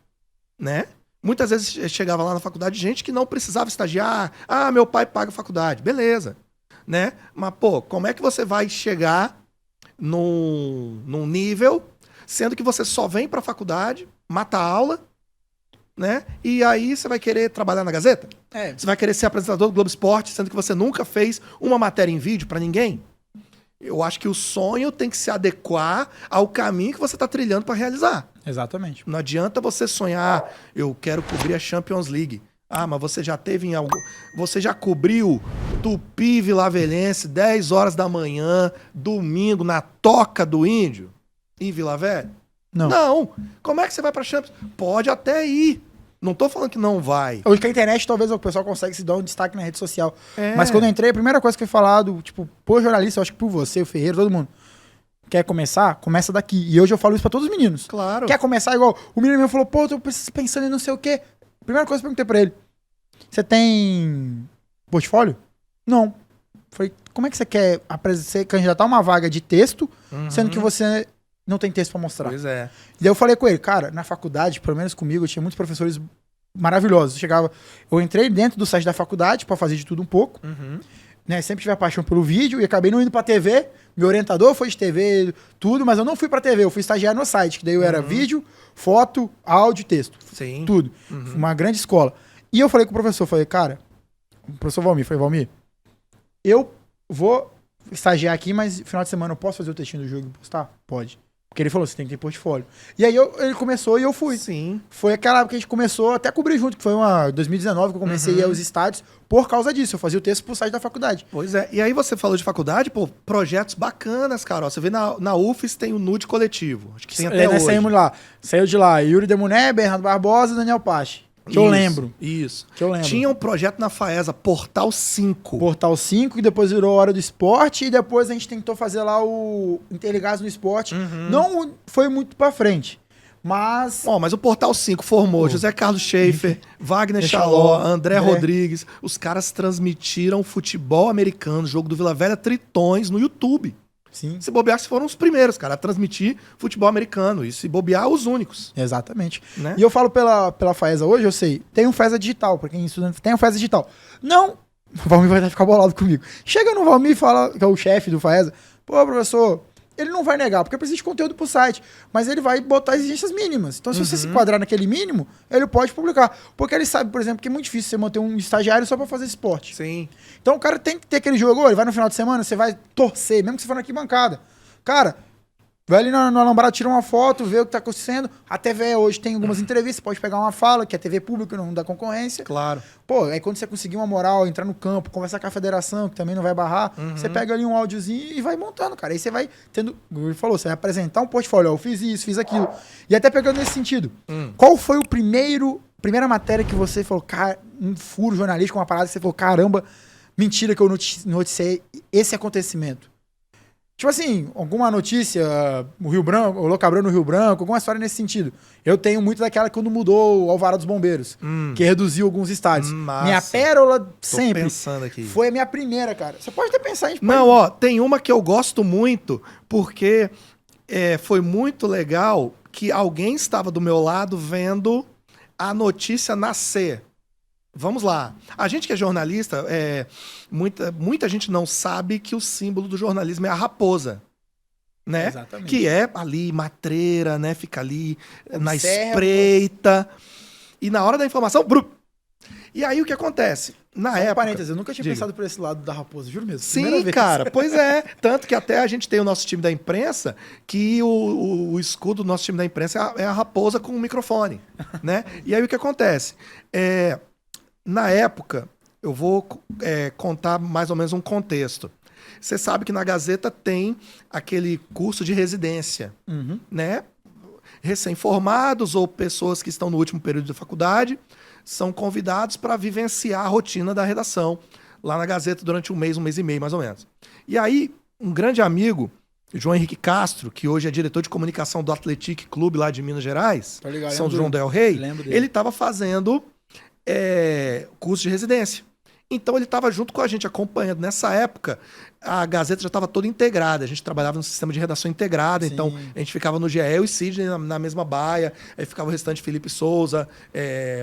Speaker 2: né? Muitas vezes chegava lá na faculdade gente que não precisava estagiar. Ah, meu pai paga a faculdade. Beleza, né? Mas, como é que você vai chegar num nível, sendo que você só vem pra faculdade, mata a aula, né? E aí você vai querer trabalhar na Gazeta? Você vai querer ser apresentador do Globo Esporte, sendo que você nunca fez uma matéria em vídeo pra ninguém? Eu acho que o sonho tem que se adequar ao caminho que você tá trilhando pra realizar.
Speaker 1: Exatamente.
Speaker 2: Não adianta você sonhar, eu quero cobrir a Champions League. Ah, mas você já teve em algo. Você já cobriu Tupi Vilavelense, 10 horas da manhã, domingo, na Toca do Índio, em Vila Velha?
Speaker 1: Não.
Speaker 2: Não. Como é que você vai pra Champions? Pode até ir. Não tô falando que não vai.
Speaker 1: Hoje com a internet, talvez o pessoal consegue se dar um destaque na rede social.
Speaker 2: É.
Speaker 1: Mas quando eu entrei, a primeira coisa que foi falado, tipo, por jornalista, eu acho que por você, o Ferreira, todo mundo. Quer começar? Começa daqui. E hoje eu falo isso pra todos os meninos.
Speaker 2: Claro.
Speaker 1: Quer começar igual? O menino meu falou, pô, eu tô pensando em não sei o quê. Primeira coisa que eu perguntei pra ele. Você tem portfólio? Não. Falei, como é que você quer você candidatar uma vaga de texto, sendo que você não tem texto pra mostrar?
Speaker 2: Pois é.
Speaker 1: E daí eu falei com ele, cara, na faculdade, pelo menos comigo, eu tinha muitos professores maravilhosos. Eu entrei dentro do site da faculdade pra fazer de tudo um pouco, né? Sempre tive a paixão pelo vídeo e acabei não indo pra TV. Meu orientador foi de TV, tudo, mas eu não fui pra TV, eu fui estagiar no site, que daí eu era vídeo, foto, áudio e texto.
Speaker 2: Sim.
Speaker 1: Tudo. Uma grande escola. E eu falei com o professor, cara, o professor Valmir, Valmir, eu vou estagiar aqui, mas no final de semana eu posso fazer o textinho do jogo e postar? Pode. Porque ele falou, você tem que ter portfólio. E aí ele começou e eu fui.
Speaker 2: Sim.
Speaker 1: Foi aquela época que a gente começou até a cobrir junto, que foi 2019 que eu comecei a ir aos estádios por causa disso. Eu fazia o texto pro site da faculdade.
Speaker 2: Pois é. E aí você falou de faculdade, pô, projetos bacanas, cara. Ó, você vê na UFES tem o Nude Coletivo. Acho que tem até
Speaker 1: Nós
Speaker 2: hoje.
Speaker 1: saímos lá. Saiu de lá Yuri Demuné, Bernardo Barbosa e Daniel Pache. Que eu lembro.
Speaker 2: Isso.
Speaker 1: Que eu lembro.
Speaker 2: Tinha um projeto na FAESA, Portal 5.
Speaker 1: Portal 5, que depois virou Hora do Esporte, e depois a gente tentou fazer lá o Interligados no Esporte. Não foi muito pra frente, mas...
Speaker 2: Ó, mas o Portal 5 formou José Carlos Schaefer, Wagner Chaló, André Rodrigues. Os caras transmitiram futebol americano, jogo do Vila Velha Tritões no YouTube.
Speaker 1: Sim.
Speaker 2: Se bobear, que foram os primeiros, cara, a transmitir futebol americano. E se bobear, os únicos.
Speaker 1: Exatamente.
Speaker 2: Né?
Speaker 1: E eu falo pela FAESA hoje, eu sei, tem um FAESA digital, pra quem estuda, tem um FAESA digital. Não, o Valmir vai ficar bolado comigo. Chega no Valmir e fala, que é o chefe do FAESA, pô, professor, ele não vai negar, porque precisa de conteúdo pro site, mas ele vai botar exigências mínimas. Então, se você se enquadrar naquele mínimo, ele pode publicar. Porque ele sabe, por exemplo, que é muito difícil você manter um estagiário só pra fazer esporte.
Speaker 2: Sim.
Speaker 1: Então o cara tem que ter aquele jogo, ele vai no final de semana, você vai torcer, mesmo que você for na arquibancada. Cara, vai ali no Alambrado, tira uma foto, vê o que tá acontecendo. A TV hoje tem algumas entrevistas, pode pegar uma fala, que é TV pública, não da concorrência.
Speaker 2: Claro.
Speaker 1: Pô, aí quando você conseguir uma moral, entrar no campo, conversar com a federação, que também não vai barrar, você pega ali um áudiozinho e vai montando, cara. Aí você vai tendo, como ele falou, você vai apresentar um portfólio, ó, eu fiz isso, fiz aquilo. E até pegando nesse sentido, qual foi o primeira matéria que você falou, cara, um furo jornalístico, uma parada que você falou, caramba, mentira que eu noticiei esse acontecimento? Tipo assim, alguma notícia, o Rio Branco, o Locabrão no Rio Branco, alguma história nesse sentido. Eu tenho muito daquela quando mudou o Alvará dos Bombeiros, que reduziu alguns estádios.
Speaker 2: Massa.
Speaker 1: Minha pérola
Speaker 2: Tô
Speaker 1: sempre
Speaker 2: pensando aqui.
Speaker 1: foi a minha primeira, cara. Você pode até pensar em...
Speaker 2: Não, ó, tem uma que eu gosto muito, porque foi muito legal que alguém estava do meu lado vendo a notícia nascer. Vamos lá. A gente que é jornalista, muita gente não sabe que o símbolo do jornalismo é a raposa, né?
Speaker 1: Exatamente.
Speaker 2: Que é ali, matreira, né? Fica ali na
Speaker 1: Observa.
Speaker 2: espreita. E na hora da informação, E aí o que acontece? Na época...
Speaker 1: Parênteses, eu nunca tinha
Speaker 2: Diga.
Speaker 1: pensado por esse lado da raposa, juro mesmo. Primeira
Speaker 2: Sim,
Speaker 1: vez.
Speaker 2: cara, pois é. Tanto que até a gente tem o nosso time da imprensa, que o escudo do nosso time da imprensa é a raposa com o microfone, né? E aí o que acontece? Na época, eu vou contar mais ou menos um contexto. Você sabe que na Gazeta tem aquele curso de residência, né? Recém-formados ou pessoas que estão no último período da faculdade são convidados para vivenciar a rotina da redação lá na Gazeta durante um mês e meio, mais ou menos. E aí, um grande amigo, João Henrique Castro, que hoje é diretor de comunicação do Atlético Clube lá de Minas Gerais,
Speaker 1: Tá ligado,
Speaker 2: São
Speaker 1: lembro
Speaker 2: João
Speaker 1: dele.
Speaker 2: del Rei,
Speaker 1: Lembro dele.
Speaker 2: ele estava fazendo curso de residência. Então ele estava junto com a gente, acompanhando. Nessa época, a Gazeta já estava toda integrada. A gente trabalhava no sistema de redação integrada.
Speaker 1: Sim.
Speaker 2: Então a gente ficava no GE, eu e Sidney na mesma baia. Aí ficava o restante Felipe Souza,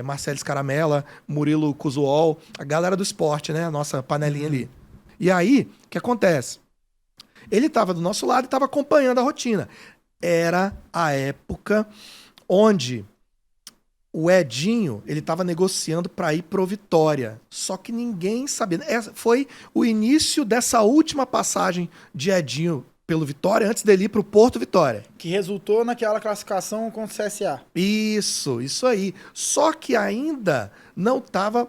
Speaker 2: Marcelo Scaramella, Murilo Cuzuol, a galera do esporte, né? A nossa panelinha ali. E aí, o que acontece? Ele estava do nosso lado e estava acompanhando a rotina. Era a época onde o Edinho, ele tava negociando para ir pro Vitória. Só que ninguém sabia. Foi o início dessa última passagem de Edinho pelo Vitória, antes dele ir pro Porto Vitória.
Speaker 1: Que resultou naquela classificação contra o CSA.
Speaker 2: Isso aí. Só que ainda não tava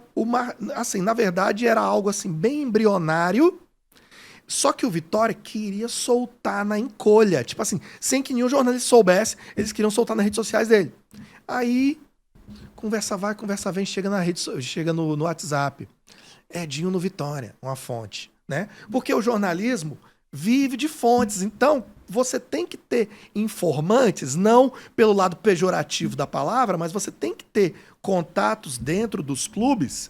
Speaker 2: assim, na verdade era algo assim bem embrionário. Só que o Vitória queria soltar na encolha. Tipo assim, sem que nenhum jornalista soubesse, eles queriam soltar nas redes sociais dele. Aí, conversa vai, conversa vem, chega no WhatsApp. Edinho no Vitória, uma fonte, né? Porque o jornalismo vive de fontes. Então, você tem que ter informantes, não pelo lado pejorativo da palavra, mas você tem que ter contatos dentro dos clubes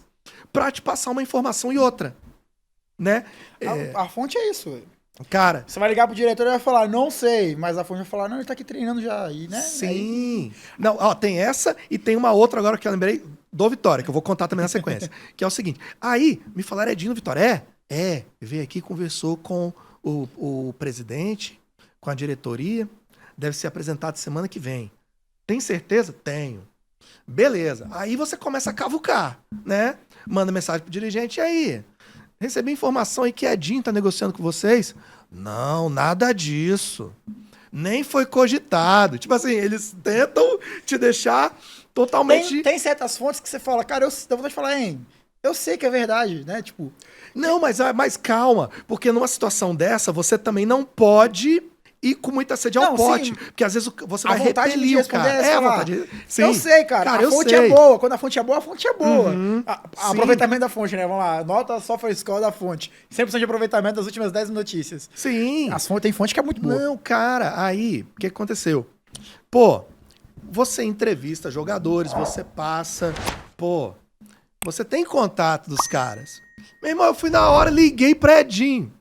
Speaker 2: para te passar uma informação e outra, né?
Speaker 1: A fonte é isso, velho.
Speaker 2: Cara,
Speaker 1: você vai ligar pro diretor e vai falar, não sei, mas a fonte vai falar, não, ele tá aqui treinando já, e, né?
Speaker 2: Sim.
Speaker 1: Aí...
Speaker 2: Não, ó, tem essa e tem uma outra agora que eu lembrei do Vitória, que eu vou contar também na sequência, que é o seguinte, aí me falaram Edinho no Vitória, veio aqui, conversou com o presidente, com a diretoria, deve ser apresentado semana que vem. Tem certeza? Tenho. Beleza. Aí você começa a cavucar, né? Manda mensagem pro dirigente, e aí? Recebi informação aí que Edinho tá negociando com vocês? Não, nada disso. Nem foi cogitado. Tipo assim, eles tentam te deixar totalmente...
Speaker 1: Tem certas fontes que você fala, cara, eu vou te falar, hein? Eu sei que é verdade, né? Tipo...
Speaker 2: Não, mas calma, porque numa situação dessa, você também não pode ir com muita sede ao pote,
Speaker 1: sim.
Speaker 2: porque às vezes você
Speaker 1: A
Speaker 2: vai
Speaker 1: vontade
Speaker 2: repelir
Speaker 1: de
Speaker 2: o cara.
Speaker 1: responder é
Speaker 2: A
Speaker 1: falar,
Speaker 2: vontade de... Sim.
Speaker 1: Eu sei, cara, a fonte é boa. Quando a fonte é boa, a fonte é boa. Aproveitamento da fonte, né? Vamos lá, nota software score da fonte. 100% de aproveitamento das últimas 10 notícias.
Speaker 2: Sim.
Speaker 1: Tem fonte que é muito boa.
Speaker 2: Não, cara, aí, o que aconteceu? Pô, você entrevista jogadores, você passa, você tem contato dos caras. Meu irmão, eu fui na hora, liguei pra Edinho.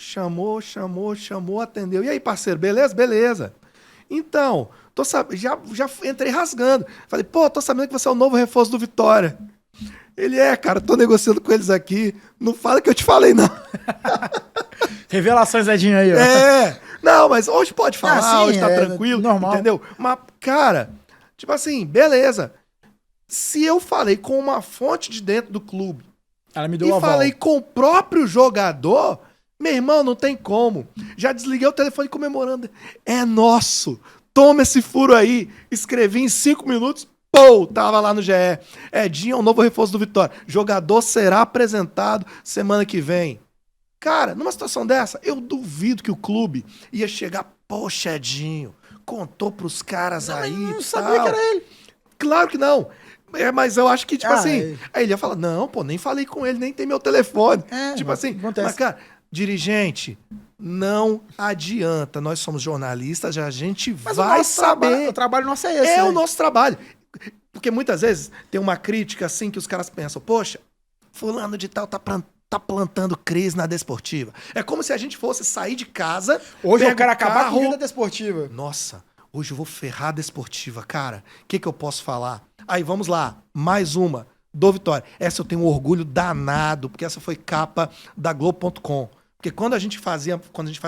Speaker 2: Chamou, atendeu. E aí, parceiro, beleza? Beleza. Então, já entrei rasgando. Falei, tô sabendo que você é o novo reforço do Vitória. Ele cara, tô negociando com eles aqui. Não fala que eu te falei, não.
Speaker 1: Revelações, Edinho, aí, ó.
Speaker 2: Não, mas hoje pode falar,
Speaker 1: sim,
Speaker 2: hoje tá tranquilo,
Speaker 1: normal.
Speaker 2: Entendeu? Mas, cara, tipo assim, beleza. Se eu falei com uma fonte de dentro do clube,
Speaker 1: ela me deu aval.
Speaker 2: Falei com o próprio jogador, meu irmão, não tem como. Já desliguei o telefone comemorando. É nosso. Toma esse furo aí. Escrevi em 5 minutos. Tava lá no GE. Edinho é o novo reforço do Vitória. Jogador será apresentado semana que vem. Cara, numa situação dessa, eu duvido que o clube ia chegar, poxa, Edinho, contou pros caras aí.
Speaker 1: Não sabia que era ele.
Speaker 2: Claro que não. Mas eu acho que, tipo assim, aí ele ia falar, não, nem falei com ele, nem tem meu telefone. Tipo assim,
Speaker 1: acontece.
Speaker 2: Mas, cara, dirigente, não adianta, nós somos jornalistas, a gente vai saber.
Speaker 1: O trabalho nosso é esse.
Speaker 2: É o nosso trabalho. Porque muitas vezes tem uma crítica assim que os caras pensam, poxa, fulano de tal tá plantando crise na desportiva. É como se a gente fosse sair de casa...
Speaker 1: Hoje eu quero acabar com a vida desportiva.
Speaker 2: Nossa, hoje eu vou ferrar a desportiva, cara. O que eu posso falar? Aí, vamos lá. Mais uma do Vitória. Essa eu tenho um orgulho danado, porque essa foi capa da Globo.com. Porque quando a gente faz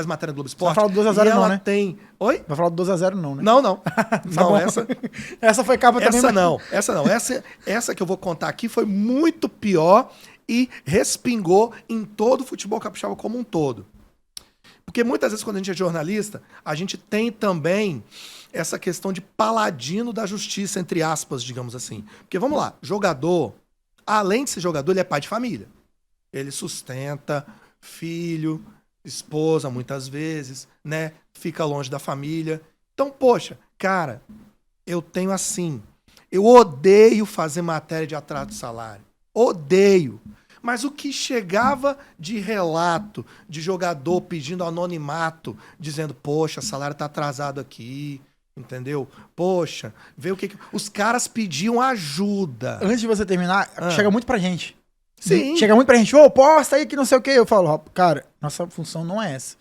Speaker 2: matéria no Globo Esporte...
Speaker 1: Vai falar do 2x0 não, né?
Speaker 2: Tem... Oi?
Speaker 1: Vai falar do 2x0 não, né?
Speaker 2: Não.
Speaker 1: Tá
Speaker 2: não,
Speaker 1: bom. Essa foi capa também.
Speaker 2: Essa não. Essa que eu vou contar aqui foi muito pior e respingou em todo o futebol capixaba como um todo. Porque muitas vezes quando a gente é jornalista, a gente tem também essa questão de paladino da justiça, entre aspas, digamos assim. Porque vamos lá, jogador, além de ser jogador, ele é pai de família. Ele sustenta filho, esposa, muitas vezes, né? Fica longe da família. Então, poxa, cara, eu tenho assim, eu odeio fazer matéria de atraso de salário. Odeio. Mas o que chegava de relato de jogador pedindo anonimato, dizendo, poxa, salário tá atrasado aqui, entendeu? Poxa, vê o que... Os caras pediam ajuda.
Speaker 1: Antes de você terminar, chega muito pra gente.
Speaker 2: Sim.
Speaker 1: Chega muito pra gente, posta aí que não sei o que. Eu falo, cara, nossa função não é essa.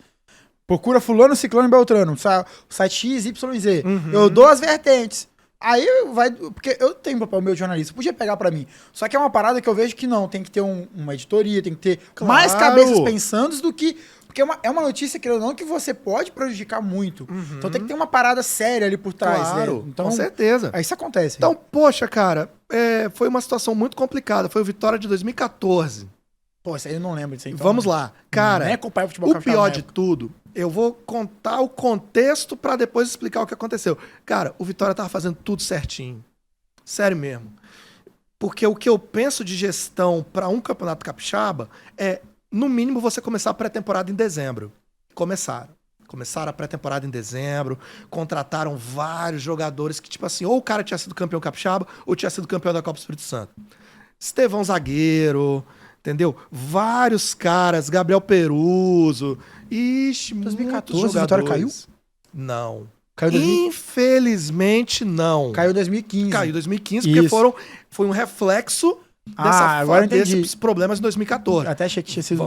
Speaker 1: Procura fulano, ciclano e beltrano. O site XYZ. Eu dou as vertentes. Aí vai... Porque eu tenho papel meu de jornalista. Podia pegar pra mim. Só que é uma parada que eu vejo que não. Tem que ter uma editoria, tem que ter mais cabeças pensando do que Porque é uma notícia, querendo ou não, que você pode prejudicar muito. Então tem que ter uma parada séria ali por trás.
Speaker 2: Claro,
Speaker 1: né? Então,
Speaker 2: com certeza.
Speaker 1: Aí isso acontece.
Speaker 2: Então, poxa, cara, foi uma situação muito complicada. Foi o Vitória de 2014.
Speaker 1: Pô, isso aí eu não lembro disso aí. Então,
Speaker 2: Vamos lá. Cara,
Speaker 1: nem acompanho futebol
Speaker 2: o
Speaker 1: capixaba
Speaker 2: pior
Speaker 1: na
Speaker 2: de
Speaker 1: época.
Speaker 2: tudo, eu vou contar o contexto pra depois explicar o que aconteceu. Cara, o Vitória tava fazendo tudo certinho. Sério mesmo. Porque o que eu penso de gestão pra um campeonato capixaba é, no mínimo, você começar a pré-temporada em dezembro. Começaram a pré-temporada em dezembro, contrataram vários jogadores que, tipo assim, ou o cara tinha sido campeão capixaba, ou tinha sido campeão da Copa do Espírito Santo. Estevão Zagueiro, entendeu? Vários caras, Gabriel Peruso. Ixi,
Speaker 1: 2014
Speaker 2: muitos
Speaker 1: o Vitória
Speaker 2: jogadores. Não.
Speaker 1: Caiu 2000
Speaker 2: Infelizmente, não.
Speaker 1: Caiu 2015.
Speaker 2: Caiu em 2015, porque
Speaker 1: Isso.
Speaker 2: foi um reflexo
Speaker 1: Agora eu entendi.
Speaker 2: desses problemas em 2014.
Speaker 1: Até achei que tinha sido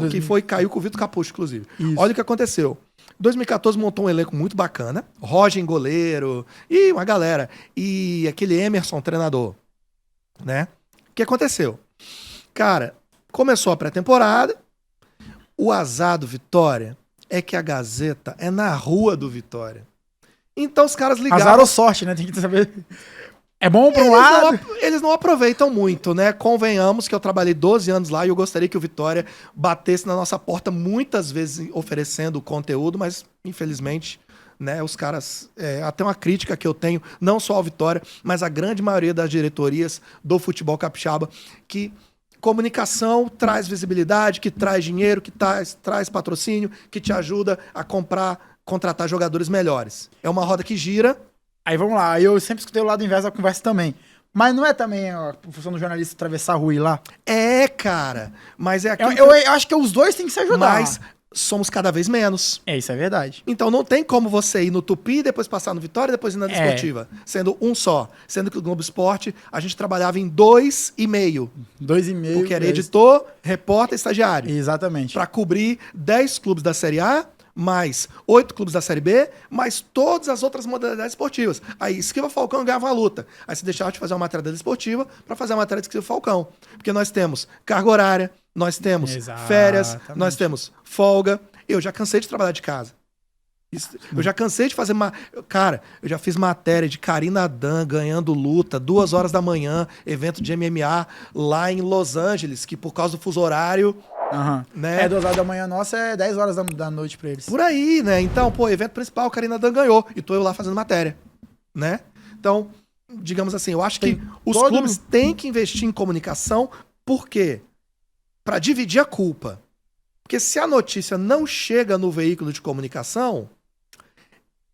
Speaker 2: Caiu com o Vitor Capucho, inclusive.
Speaker 1: Isso.
Speaker 2: Olha o que aconteceu. 2014 montou um elenco muito bacana. Roger em goleiro. E uma galera. E aquele Emerson, treinador. Né? O que aconteceu? Cara, começou a pré-temporada. O azar do Vitória é que a Gazeta é na rua do Vitória. Então os caras ligaram.
Speaker 1: Azar ou sorte, né? Tem que saber. É bom pra um lado.
Speaker 2: Eles não aproveitam muito, né? Convenhamos que eu trabalhei 12 anos lá e eu gostaria que o Vitória batesse na nossa porta muitas vezes oferecendo conteúdo, mas infelizmente, né, os caras... até uma crítica que eu tenho, não só ao Vitória, mas a grande maioria das diretorias do futebol capixaba, que comunicação traz visibilidade, que traz dinheiro, que traz patrocínio, que te ajuda a contratar jogadores melhores. É uma roda que gira.
Speaker 1: Aí vamos lá, eu sempre escutei o lado inverso da conversa também. Mas não é também a função do jornalista atravessar a rua e ir lá?
Speaker 2: Cara, mas é aquilo
Speaker 1: Eu acho que os dois têm que se ajudar.
Speaker 2: Mas somos cada vez menos.
Speaker 1: Isso é verdade.
Speaker 2: Então não tem como você ir no Tupi, depois passar no Vitória e depois ir na Desportiva. Sendo um só. Sendo que o Globo Esporte, a gente trabalhava em 2,5.
Speaker 1: 2,5.
Speaker 2: Porque era editor, repórter e estagiário.
Speaker 1: Exatamente.
Speaker 2: Pra cobrir 10 clubes da Série A, mais 8 clubes da Série B, mais todas as outras modalidades esportivas. Aí Esquiva Falcão ganhava a luta. Aí você deixava de fazer uma matéria da Desportiva pra fazer a matéria de Esquiva Falcão. Porque nós temos carga horária, nós temos férias, nós temos folga. Eu já cansei de trabalhar de casa. Eu já cansei de fazer... Cara, eu já fiz matéria de Karina Dan ganhando luta, 2 horas da manhã, evento de MMA lá em Los Angeles, que por causa do fuso horário... Né?
Speaker 1: 2 horas da manhã nossa, é 10 horas da noite pra eles.
Speaker 2: Por aí, né? Então, evento principal, Karina Dan ganhou. E tô eu lá fazendo matéria, né? Então, digamos assim, eu acho que os clubes têm que investir em comunicação. Por quê? Pra dividir a culpa. Porque se a notícia não chega no veículo de comunicação,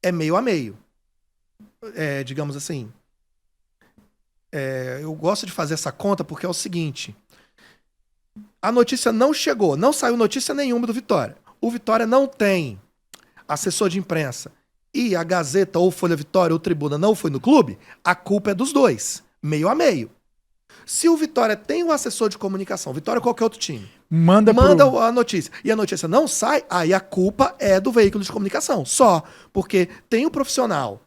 Speaker 2: é meio a meio. Digamos assim. Eu gosto de fazer essa conta porque é o seguinte... A notícia não chegou, não saiu notícia nenhuma do Vitória. O Vitória não tem assessor de imprensa e a Gazeta ou Folha Vitória ou Tribuna não foi no clube, a culpa é dos dois, meio a meio. Se o Vitória tem um assessor de comunicação, Vitória ou qualquer outro time, manda a notícia e a notícia não sai, aí a culpa é do veículo de comunicação, só porque tem um profissional,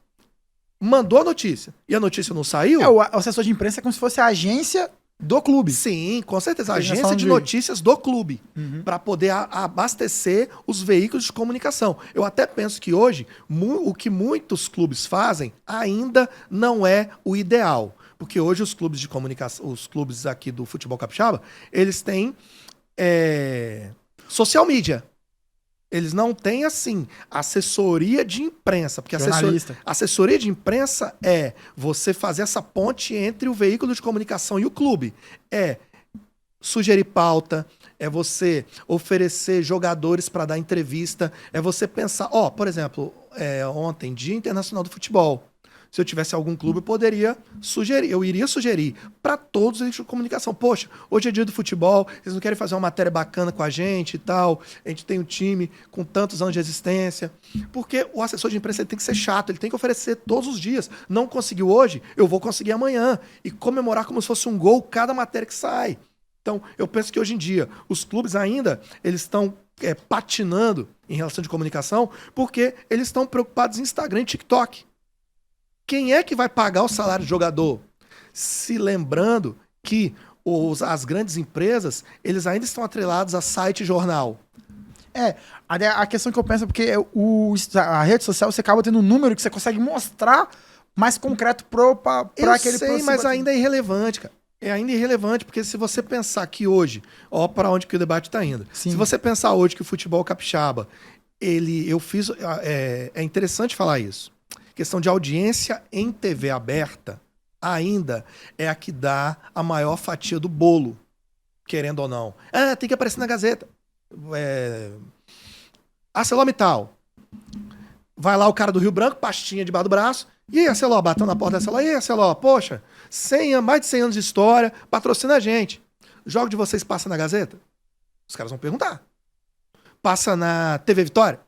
Speaker 2: mandou a notícia e a notícia não saiu...
Speaker 1: O assessor de imprensa é como se fosse a agência... do clube.
Speaker 2: Sim, com certeza. A agência de notícias do clube. Para poder abastecer os veículos de comunicação. Eu até penso que hoje, o que muitos clubes fazem ainda não é o ideal. Porque hoje os clubes de comunicação, os clubes aqui do futebol capixaba, eles têm social media. Eles não têm, assim, assessoria de imprensa. Porque assessoria de imprensa é você fazer essa ponte entre o veículo de comunicação e o clube. É sugerir pauta, é você oferecer jogadores para dar entrevista, é você pensar... por exemplo, ontem, Dia Internacional do Futebol. Se eu tivesse algum clube, eu iria sugerir para todos os de comunicação. Poxa, hoje é dia do futebol, vocês não querem fazer uma matéria bacana com a gente e tal? A gente tem um time com tantos anos de existência. Porque o assessor de imprensa ele tem que ser chato, ele tem que oferecer todos os dias. Não conseguiu hoje, eu vou conseguir amanhã. E comemorar como se fosse um gol cada matéria que sai. Então, eu penso que hoje em dia, os clubes ainda, eles estão patinando em relação de comunicação, porque eles estão preocupados em Instagram e TikTok. Quem é que vai pagar o salário do jogador? Se lembrando que as grandes empresas, eles ainda estão atrelados a site e jornal.
Speaker 1: A questão que eu penso é porque a rede social você acaba tendo um número que você consegue mostrar mais concreto pra aquele
Speaker 2: sei, mas ainda é irrelevante, cara. É ainda irrelevante, porque se você pensar que hoje, ó, para onde que o debate tá indo.
Speaker 1: Sim.
Speaker 2: Se você pensar hoje que o futebol capixaba, é interessante falar isso. Questão de audiência em TV aberta ainda é a que dá a maior fatia do bolo, querendo ou não. Tem que aparecer na Gazeta. ArcelorMittal. Vai lá o cara do Rio Branco, pastinha debaixo do braço. E aí, Arcelor, bateu na porta da Arcelor. E aí, Arcelor, poxa, mais de 100 anos de história, patrocina a gente. O jogo de vocês passa na Gazeta? Os caras vão perguntar. Passa na TV Vitória?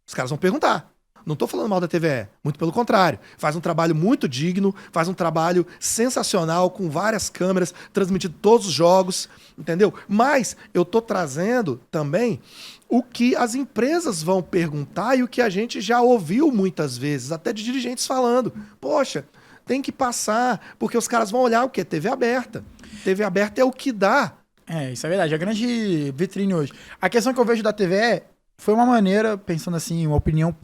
Speaker 2: Os caras vão perguntar. Não tô falando mal da TVE, muito pelo contrário. Faz um trabalho muito digno, faz um trabalho sensacional, com várias câmeras, transmitindo todos os jogos, entendeu? Mas eu tô trazendo também o que as empresas vão perguntar e o que a gente já ouviu muitas vezes, até de dirigentes falando. Poxa, tem que passar, porque os caras vão olhar o quê? TV aberta. TV aberta é o que dá.
Speaker 1: Isso é verdade. É a grande vitrine hoje. A questão que eu vejo da TVE foi uma maneira, pensando assim, uma opinião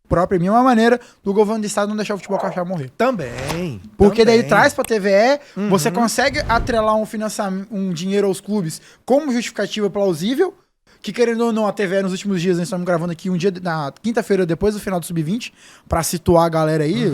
Speaker 1: própria minha, uma maneira do governo do estado não deixar o futebol capixaba morrer.
Speaker 2: Também.
Speaker 1: Porque daí traz pra TVE, você consegue atrelar um dinheiro aos clubes como justificativa plausível, que querendo ou não, a TVE nos últimos dias, nós estamos gravando aqui um dia, na quinta-feira depois do final do Sub-20, pra situar a galera aí,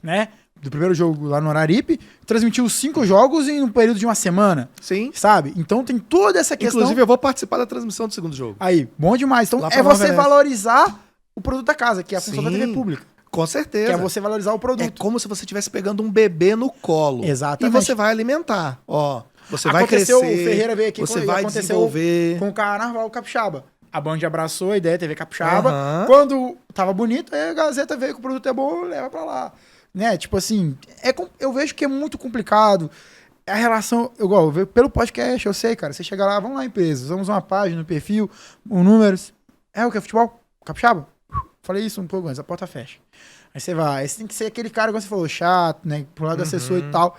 Speaker 1: né, do primeiro jogo lá no Araripe, transmitiu 5 jogos em um período de uma semana.
Speaker 2: Sim.
Speaker 1: Sabe? Então tem toda essa questão.
Speaker 2: Inclusive eu vou participar da transmissão do segundo jogo.
Speaker 1: Aí, bom demais. Então é você valorizar o produto da casa, que é a função da TV pública.
Speaker 2: Com certeza.
Speaker 1: Que é você valorizar o produto.
Speaker 2: É como se você estivesse pegando um bebê no colo.
Speaker 1: Exatamente.
Speaker 2: E você vai alimentar. Ó, você vai crescer.
Speaker 1: O Ferreira veio aqui,
Speaker 2: você vai desenvolver.
Speaker 1: Com o Carnaval Capixaba. A Band abraçou a ideia, TV Capixaba. Quando tava bonito, aí a Gazeta veio que o produto é bom, leva pra lá. Né? Tipo assim, eu vejo que é muito complicado. A relação, igual, pelo podcast, eu sei, cara. Você chega lá, vamos lá, empresa, usamos uma página, um perfil, números. O que é futebol? Capixaba? Falei isso um pouco antes, a porta fecha. Aí você vai, aí você tem que ser aquele cara, como você falou, chato, né? Pro lado do assessor e tal.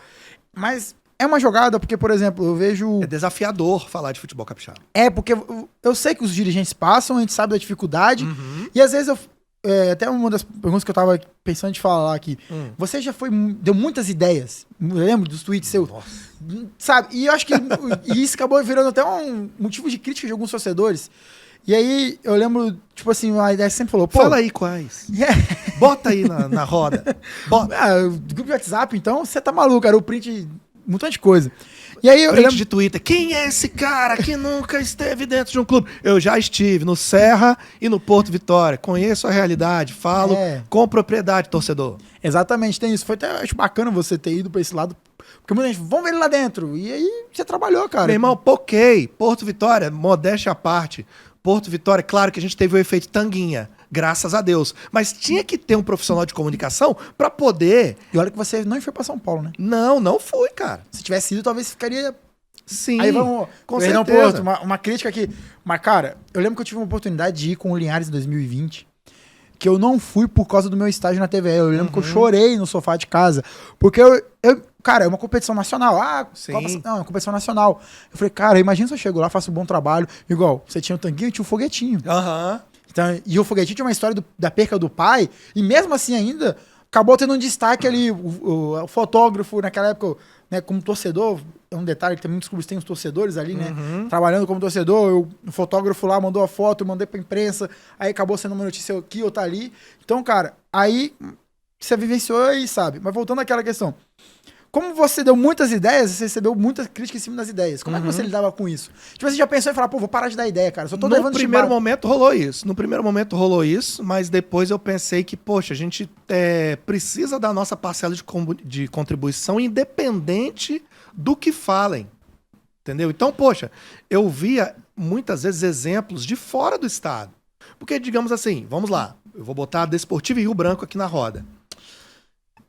Speaker 1: Mas é uma jogada, porque, por exemplo, eu vejo...
Speaker 2: É desafiador falar de futebol capixaba.
Speaker 1: Porque eu sei que os dirigentes passam, a gente sabe da dificuldade. E às vezes até uma das perguntas que eu tava pensando de falar aqui. Você já deu muitas ideias. Lembro dos tweets seus.
Speaker 2: Nossa.
Speaker 1: Sabe? E eu acho que isso acabou virando até um motivo de crítica de alguns torcedores. E aí, eu lembro, tipo assim, a ideia sempre falou...
Speaker 2: Fala aí quais. Bota aí na roda.
Speaker 1: Bota. Grupo de WhatsApp, então, você tá maluco. Era o print, um montão de coisa. E aí,
Speaker 2: print de Twitter. Quem é esse cara que nunca esteve dentro de um clube? Eu já estive no Serra e no Porto Vitória. Conheço a realidade. Falo com propriedade, torcedor.
Speaker 1: Exatamente, tem isso. Foi até, acho bacana você ter ido pra esse lado... Porque muita gente, vamos ver ele lá dentro. E aí, você trabalhou, cara.
Speaker 2: Meu irmão, poquei. Porto Vitória, modéstia à parte... Porto Vitória, claro que a gente teve o efeito tanguinha, graças a Deus. Mas tinha que ter um profissional de comunicação pra poder...
Speaker 1: E olha que você não foi pra São Paulo, né?
Speaker 2: Não fui, cara.
Speaker 1: Se tivesse ido, talvez ficaria...
Speaker 2: Sim,
Speaker 1: aí vamos...
Speaker 2: com certeza. Porto,
Speaker 1: uma crítica aqui. Mas, cara, eu lembro que eu tive uma oportunidade de ir com o Linhares em 2020, que eu não fui por causa do meu estágio na TVE. Eu lembro que eu chorei no sofá de casa. Porque cara, é uma competição nacional.
Speaker 2: Sim.
Speaker 1: Não, é uma competição nacional. Eu falei, cara, imagina se eu chego lá, faço um bom trabalho. Igual, você tinha o tanguinho e tinha o foguetinho. Então, e o foguetinho tinha uma história da perca do pai. E mesmo assim ainda, acabou tendo um destaque ali. O fotógrafo, naquela época, né, como torcedor, é um detalhe que tem muitos clubes têm os torcedores ali, né? Trabalhando como torcedor, o fotógrafo lá mandou a foto, eu mandei pra imprensa. Aí acabou sendo uma notícia aqui ou tá ali. Então, cara, aí você vivenciou e sabe. Mas voltando àquela questão. Como você deu muitas ideias, você recebeu muita crítica em cima das ideias. Como é que você lidava com isso? Tipo, você já pensou em falar, pô, vou parar de dar ideia, cara. Só tô levando
Speaker 2: No primeiro momento rolou isso, mas depois eu pensei que, poxa, a gente precisa da nossa parcela de contribuição independente do que falem. Entendeu? Então, poxa, eu via muitas vezes exemplos de fora do estado. Porque, digamos assim, vamos lá, eu vou botar a Desportiva e Rio Branco aqui na roda.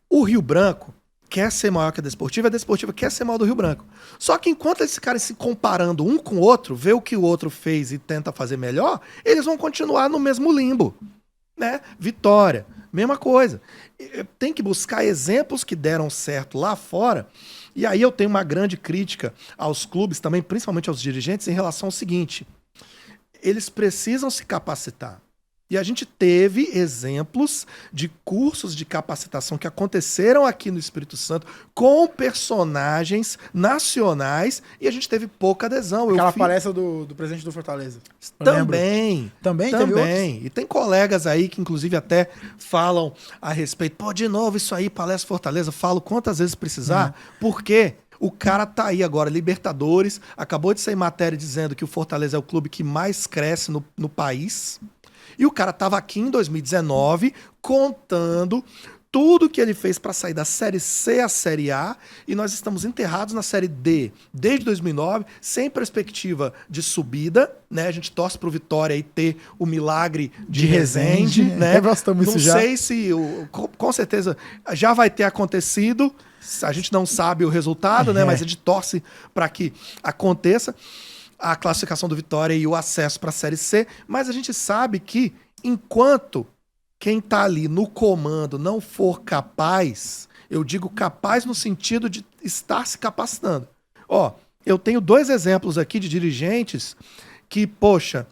Speaker 2: O Rio Branco quer ser maior que a Desportiva quer ser maior do Rio Branco. Só que enquanto esses caras se comparando um com o outro, vê o que o outro fez e tenta fazer melhor, eles vão continuar no mesmo limbo, né? Vitória, mesma coisa. Tem que buscar exemplos que deram certo lá fora. E aí eu tenho uma grande crítica aos clubes também, principalmente aos dirigentes, em relação ao seguinte. eles precisam se capacitar. E a gente teve exemplos de cursos de capacitação que aconteceram aqui no Espírito Santo com personagens nacionais e a gente teve pouca adesão.
Speaker 1: Aquela palestra do presidente do Fortaleza.
Speaker 2: Também.
Speaker 1: Também? Teve outros?
Speaker 2: E tem colegas aí que inclusive até falam a respeito. Pô, de novo isso aí, palestra Fortaleza. Falo quantas vezes precisar. Porque o cara tá aí agora, Libertadores. Acabou de sair matéria dizendo que o Fortaleza é o clube que mais cresce no país. E o cara estava aqui em 2019 contando tudo que ele fez para sair da Série C à Série A e nós estamos enterrados na Série D desde 2009, sem perspectiva de subida, né? A gente torce pro Vitória aí ter o milagre de Resende, né?
Speaker 1: Nós estamos
Speaker 2: não
Speaker 1: já.
Speaker 2: sei se, com certeza, já vai ter acontecido, a gente não sabe o resultado, né? Mas a gente torce para que aconteça a classificação do Vitória e o acesso para a Série C, mas a gente sabe que enquanto quem está ali no comando não for capaz, eu digo capaz no sentido de estar se capacitando. Ó, eu tenho 2 exemplos aqui de dirigentes que, poxa,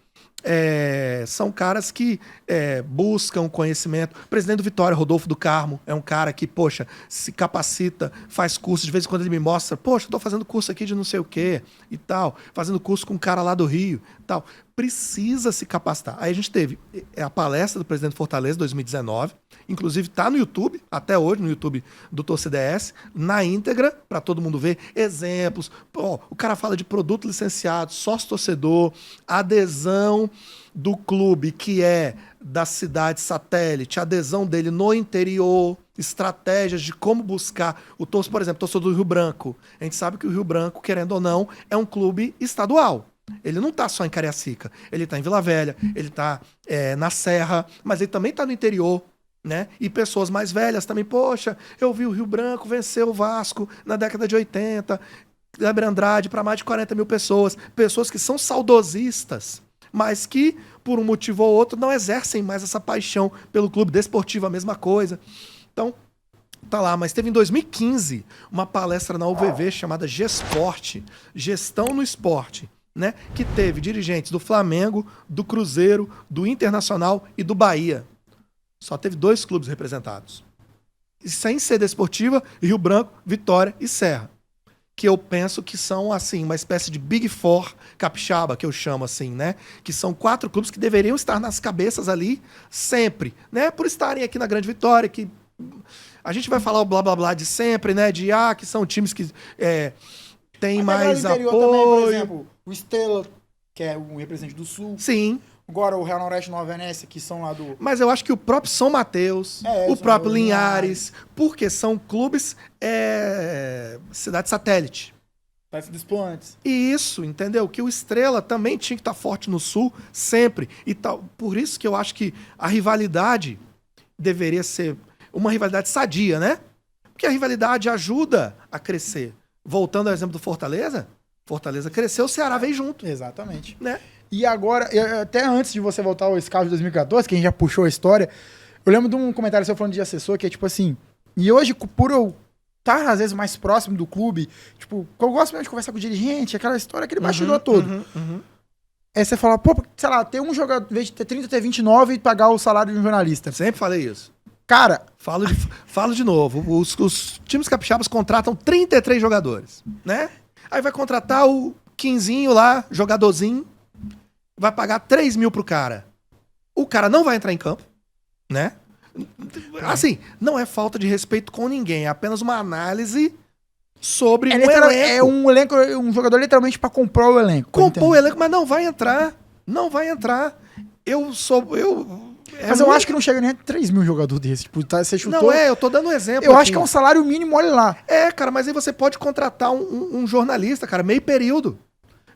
Speaker 2: são caras que buscam conhecimento. O presidente do Vitória, Rodolfo do Carmo, é um cara que, poxa, se capacita, faz curso, de vez em quando ele me mostra, poxa, eu tô fazendo curso aqui de não sei o quê e tal, fazendo curso com um cara lá do Rio e tal. Precisa se capacitar. Aí a gente teve a palestra do presidente Fortaleza, 2019, inclusive tá no YouTube, até hoje, no YouTube do Torcidas, na íntegra, para todo mundo ver, exemplos. Pô, o cara fala de produto licenciado, sócio-torcedor, adesão do clube que é da cidade satélite, adesão dele no interior, estratégias de como buscar o torcedor, por exemplo, torcedor do Rio Branco. A gente sabe que o Rio Branco, querendo ou não, é um clube estadual. Ele não tá só em Cariacica, ele tá em Vila Velha, ele tá na Serra, mas ele também tá no interior, né? E pessoas mais velhas também, poxa, eu vi o Rio Branco vencer o Vasco na década de 80, Kleber Andrade para mais de 40 mil pessoas, pessoas que são saudosistas, mas que, por um motivo ou outro, não exercem mais essa paixão pelo clube desportivo, a mesma coisa. Então, tá lá, mas teve em 2015 uma palestra na UVV chamada Gesporte, Gestão no Esporte, né? Que teve dirigentes do Flamengo, do Cruzeiro, do Internacional e do Bahia. Só teve 2 clubes representados. E sem ser desportiva, Rio Branco, Vitória e Serra. Que eu penso que são, assim, uma espécie de Big Four capixaba, que eu chamo assim, né? Que são 4 clubes que deveriam estar nas cabeças ali sempre, né? Por estarem aqui na Grande Vitória, que a gente vai falar o blá blá blá de sempre, né? De que são times que têm mais apoio. Também, por exemplo,
Speaker 1: o Estrela, que é um representante do Sul.
Speaker 2: Sim.
Speaker 1: Agora o Real Noroeste e Nova Venécia, que são lá do...
Speaker 2: Mas eu acho que o próprio São Mateus, o próprio Linhares, porque são clubes cidade satélite.
Speaker 1: Parece dos Plantes.
Speaker 2: E isso, entendeu? Que o Estrela também tinha que estar forte no Sul, sempre. E tal. Por isso que eu acho que a rivalidade deveria ser uma rivalidade sadia, né? Porque a rivalidade ajuda a crescer. Voltando ao exemplo do Fortaleza, Fortaleza cresceu, o Ceará veio junto.
Speaker 1: Exatamente.
Speaker 2: Né?
Speaker 1: E agora, até antes de você voltar ao Scout de 2014, que a gente já puxou a história, eu lembro de um comentário seu falando de assessor, que é tipo assim, e hoje, por eu estar às vezes mais próximo do clube, tipo, eu gosto mesmo de conversar com o dirigente, aquela história, aquele bastidor todo. Aí você fala, pô, sei lá, ter um jogador, em vez de ter 30, ter 29 e pagar o salário de um jornalista.
Speaker 2: Sempre falei isso.
Speaker 1: Cara...
Speaker 2: Falo de novo, os times capixabas contratam 33 jogadores, né? Aí vai contratar o quinzinho lá, jogadorzinho, vai pagar 3 mil pro cara. O cara não vai entrar em campo, né? Assim, não é falta de respeito com ninguém, é apenas uma análise sobre o elenco.
Speaker 1: É um elenco, um jogador literalmente pra comprar o elenco.
Speaker 2: Compor o elenco, mas não vai entrar. Não vai entrar.
Speaker 1: Mas eu acho que não chega nem a 3 mil jogadores desse. Tipo, você chutou...
Speaker 2: Não, eu tô dando um exemplo.
Speaker 1: Eu acho que é um salário mínimo, olha lá.
Speaker 2: Cara, mas aí você pode contratar um jornalista, cara, meio período.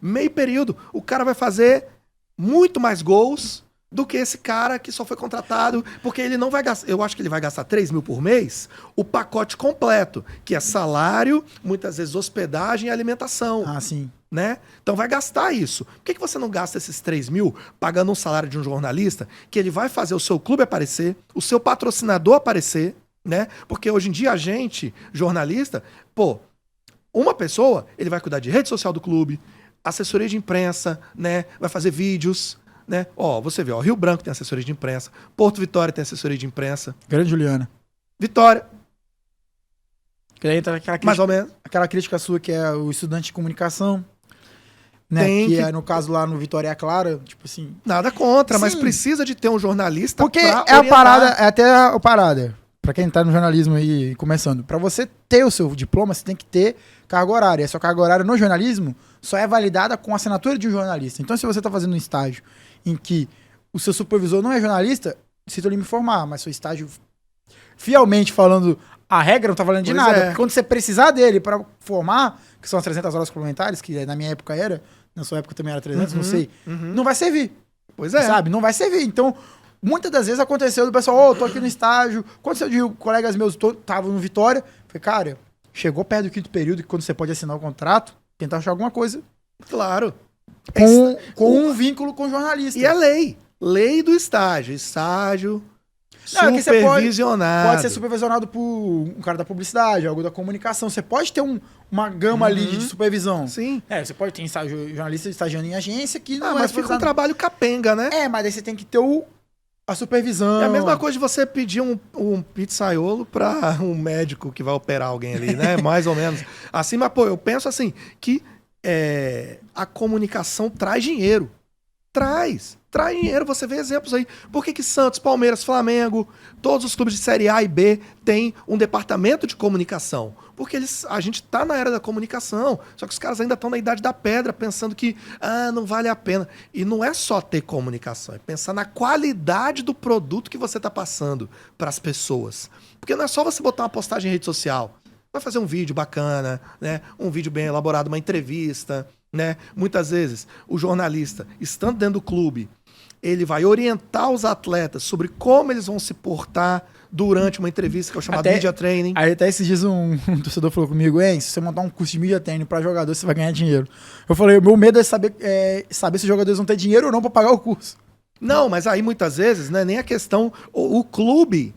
Speaker 2: Meio período. O cara vai fazer muito mais gols do que esse cara que só foi contratado, porque ele não vai gastar, eu acho que ele vai gastar 3 mil por mês, o pacote completo, que é salário, muitas vezes hospedagem e alimentação.
Speaker 1: Ah, sim.
Speaker 2: Né? Então vai gastar isso. Por que você não gasta esses 3 mil pagando um salário de um jornalista que ele vai fazer o seu clube aparecer, o seu patrocinador aparecer, né? Porque hoje em dia a gente, jornalista, uma pessoa, ele vai cuidar de rede social do clube, assessoria de imprensa, né? Vai fazer vídeos, né? Ó, você vê, ó, Rio Branco tem assessoria de imprensa, Porto Vitória tem assessoria de imprensa,
Speaker 1: Grande Juliana.
Speaker 2: Vitória,
Speaker 1: Que aí entra aquela
Speaker 2: mais
Speaker 1: crítica,
Speaker 2: ou menos.
Speaker 1: aquela crítica sua que é o estudante de comunicação, né?
Speaker 2: Tem
Speaker 1: Que
Speaker 2: que-
Speaker 1: é no caso lá no Vitória Clara, tipo assim.
Speaker 2: Nada contra, mas
Speaker 1: Sim.
Speaker 2: precisa de ter um jornalista
Speaker 1: Porque
Speaker 2: pra
Speaker 1: é a
Speaker 2: orientar.
Speaker 1: parada, é até a parada. Pra quem tá no jornalismo aí começando, pra você ter o seu diploma, você tem que ter carga horária. A sua carga horária no jornalismo só é validada com a assinatura de um jornalista. Então, se você tá fazendo um estágio em que o seu supervisor não é jornalista, sinto lhe me informar, mas seu estágio, fielmente falando, a regra não tá valendo de
Speaker 2: Pois
Speaker 1: nada.
Speaker 2: é.
Speaker 1: Porque quando você precisar dele pra formar, que são as 300 horas complementares, que na minha época era, na sua época também era 300, não sei, não vai servir.
Speaker 2: Pois é.
Speaker 1: Sabe? Não vai servir. Então, muitas das vezes aconteceu do pessoal, tô aqui no estágio. Aconteceu de colegas meus estavam no Vitória. Falei, cara, chegou perto do quinto período, que quando você pode assinar o contrato, tentar achar alguma coisa
Speaker 2: Claro.
Speaker 1: com um vínculo com o jornalista.
Speaker 2: E a lei. Lei do estágio. Estágio
Speaker 1: Não, é que você
Speaker 2: supervisionado.
Speaker 1: pode ser supervisionado por um cara da publicidade, algo da comunicação. Você pode ter uma gama ali de supervisão.
Speaker 2: Sim.
Speaker 1: É, você pode ter jornalista estagiando em agência que não
Speaker 2: Ah,
Speaker 1: é
Speaker 2: mas fica um
Speaker 1: supervisionado.
Speaker 2: trabalho capenga, né?
Speaker 1: É, mas aí você tem que ter a supervisão.
Speaker 2: É a mesma coisa de você pedir um pizzaiolo pra um médico que vai operar alguém ali, né? Mais ou menos. Assim, mas, pô, eu penso assim, que a comunicação traz dinheiro. Traz dinheiro. Você vê exemplos aí. Por que Santos, Palmeiras, Flamengo, todos os clubes de Série A e B têm um departamento de comunicação? Porque a gente tá na era da comunicação, só que os caras ainda estão na idade da pedra, pensando que não vale a pena. E não é só ter comunicação, é pensar na qualidade do produto que você tá passando para as pessoas. Porque não é só você botar uma postagem em rede social. Vai fazer um vídeo bacana, né? Um vídeo bem elaborado, uma entrevista, né? Muitas vezes, o jornalista, estando dentro do clube, ele vai orientar os atletas sobre como eles vão se portar durante uma entrevista, que é o chamado media training.
Speaker 1: Aí até esses dias um torcedor falou comigo, se você montar um curso de media training pra jogador, você vai ganhar dinheiro. Eu falei, o meu medo é saber se os jogadores vão ter dinheiro ou não pra pagar o curso.
Speaker 2: Não, mas aí muitas vezes, né, nem a questão, o clube...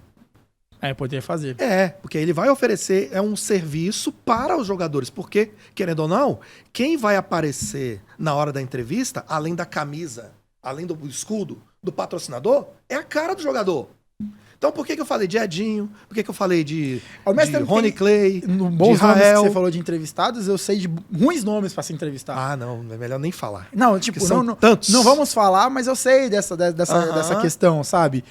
Speaker 1: Poderia fazer.
Speaker 2: Porque ele vai oferecer um serviço para os jogadores. Porque, querendo ou não, quem vai aparecer na hora da entrevista, além da camisa, além do escudo do patrocinador, é a cara do jogador. Então, por que eu falei de Edinho? Por que eu falei de Rony Clay,
Speaker 1: No
Speaker 2: de
Speaker 1: bons nomes que
Speaker 2: Israel?
Speaker 1: você falou de entrevistados, eu sei de ruins nomes pra se entrevistar.
Speaker 2: Ah, não, é melhor nem falar.
Speaker 1: Não, tipo,
Speaker 2: Porque são
Speaker 1: não,
Speaker 2: tantos.
Speaker 1: não vamos falar, mas eu sei dessa questão, sabe?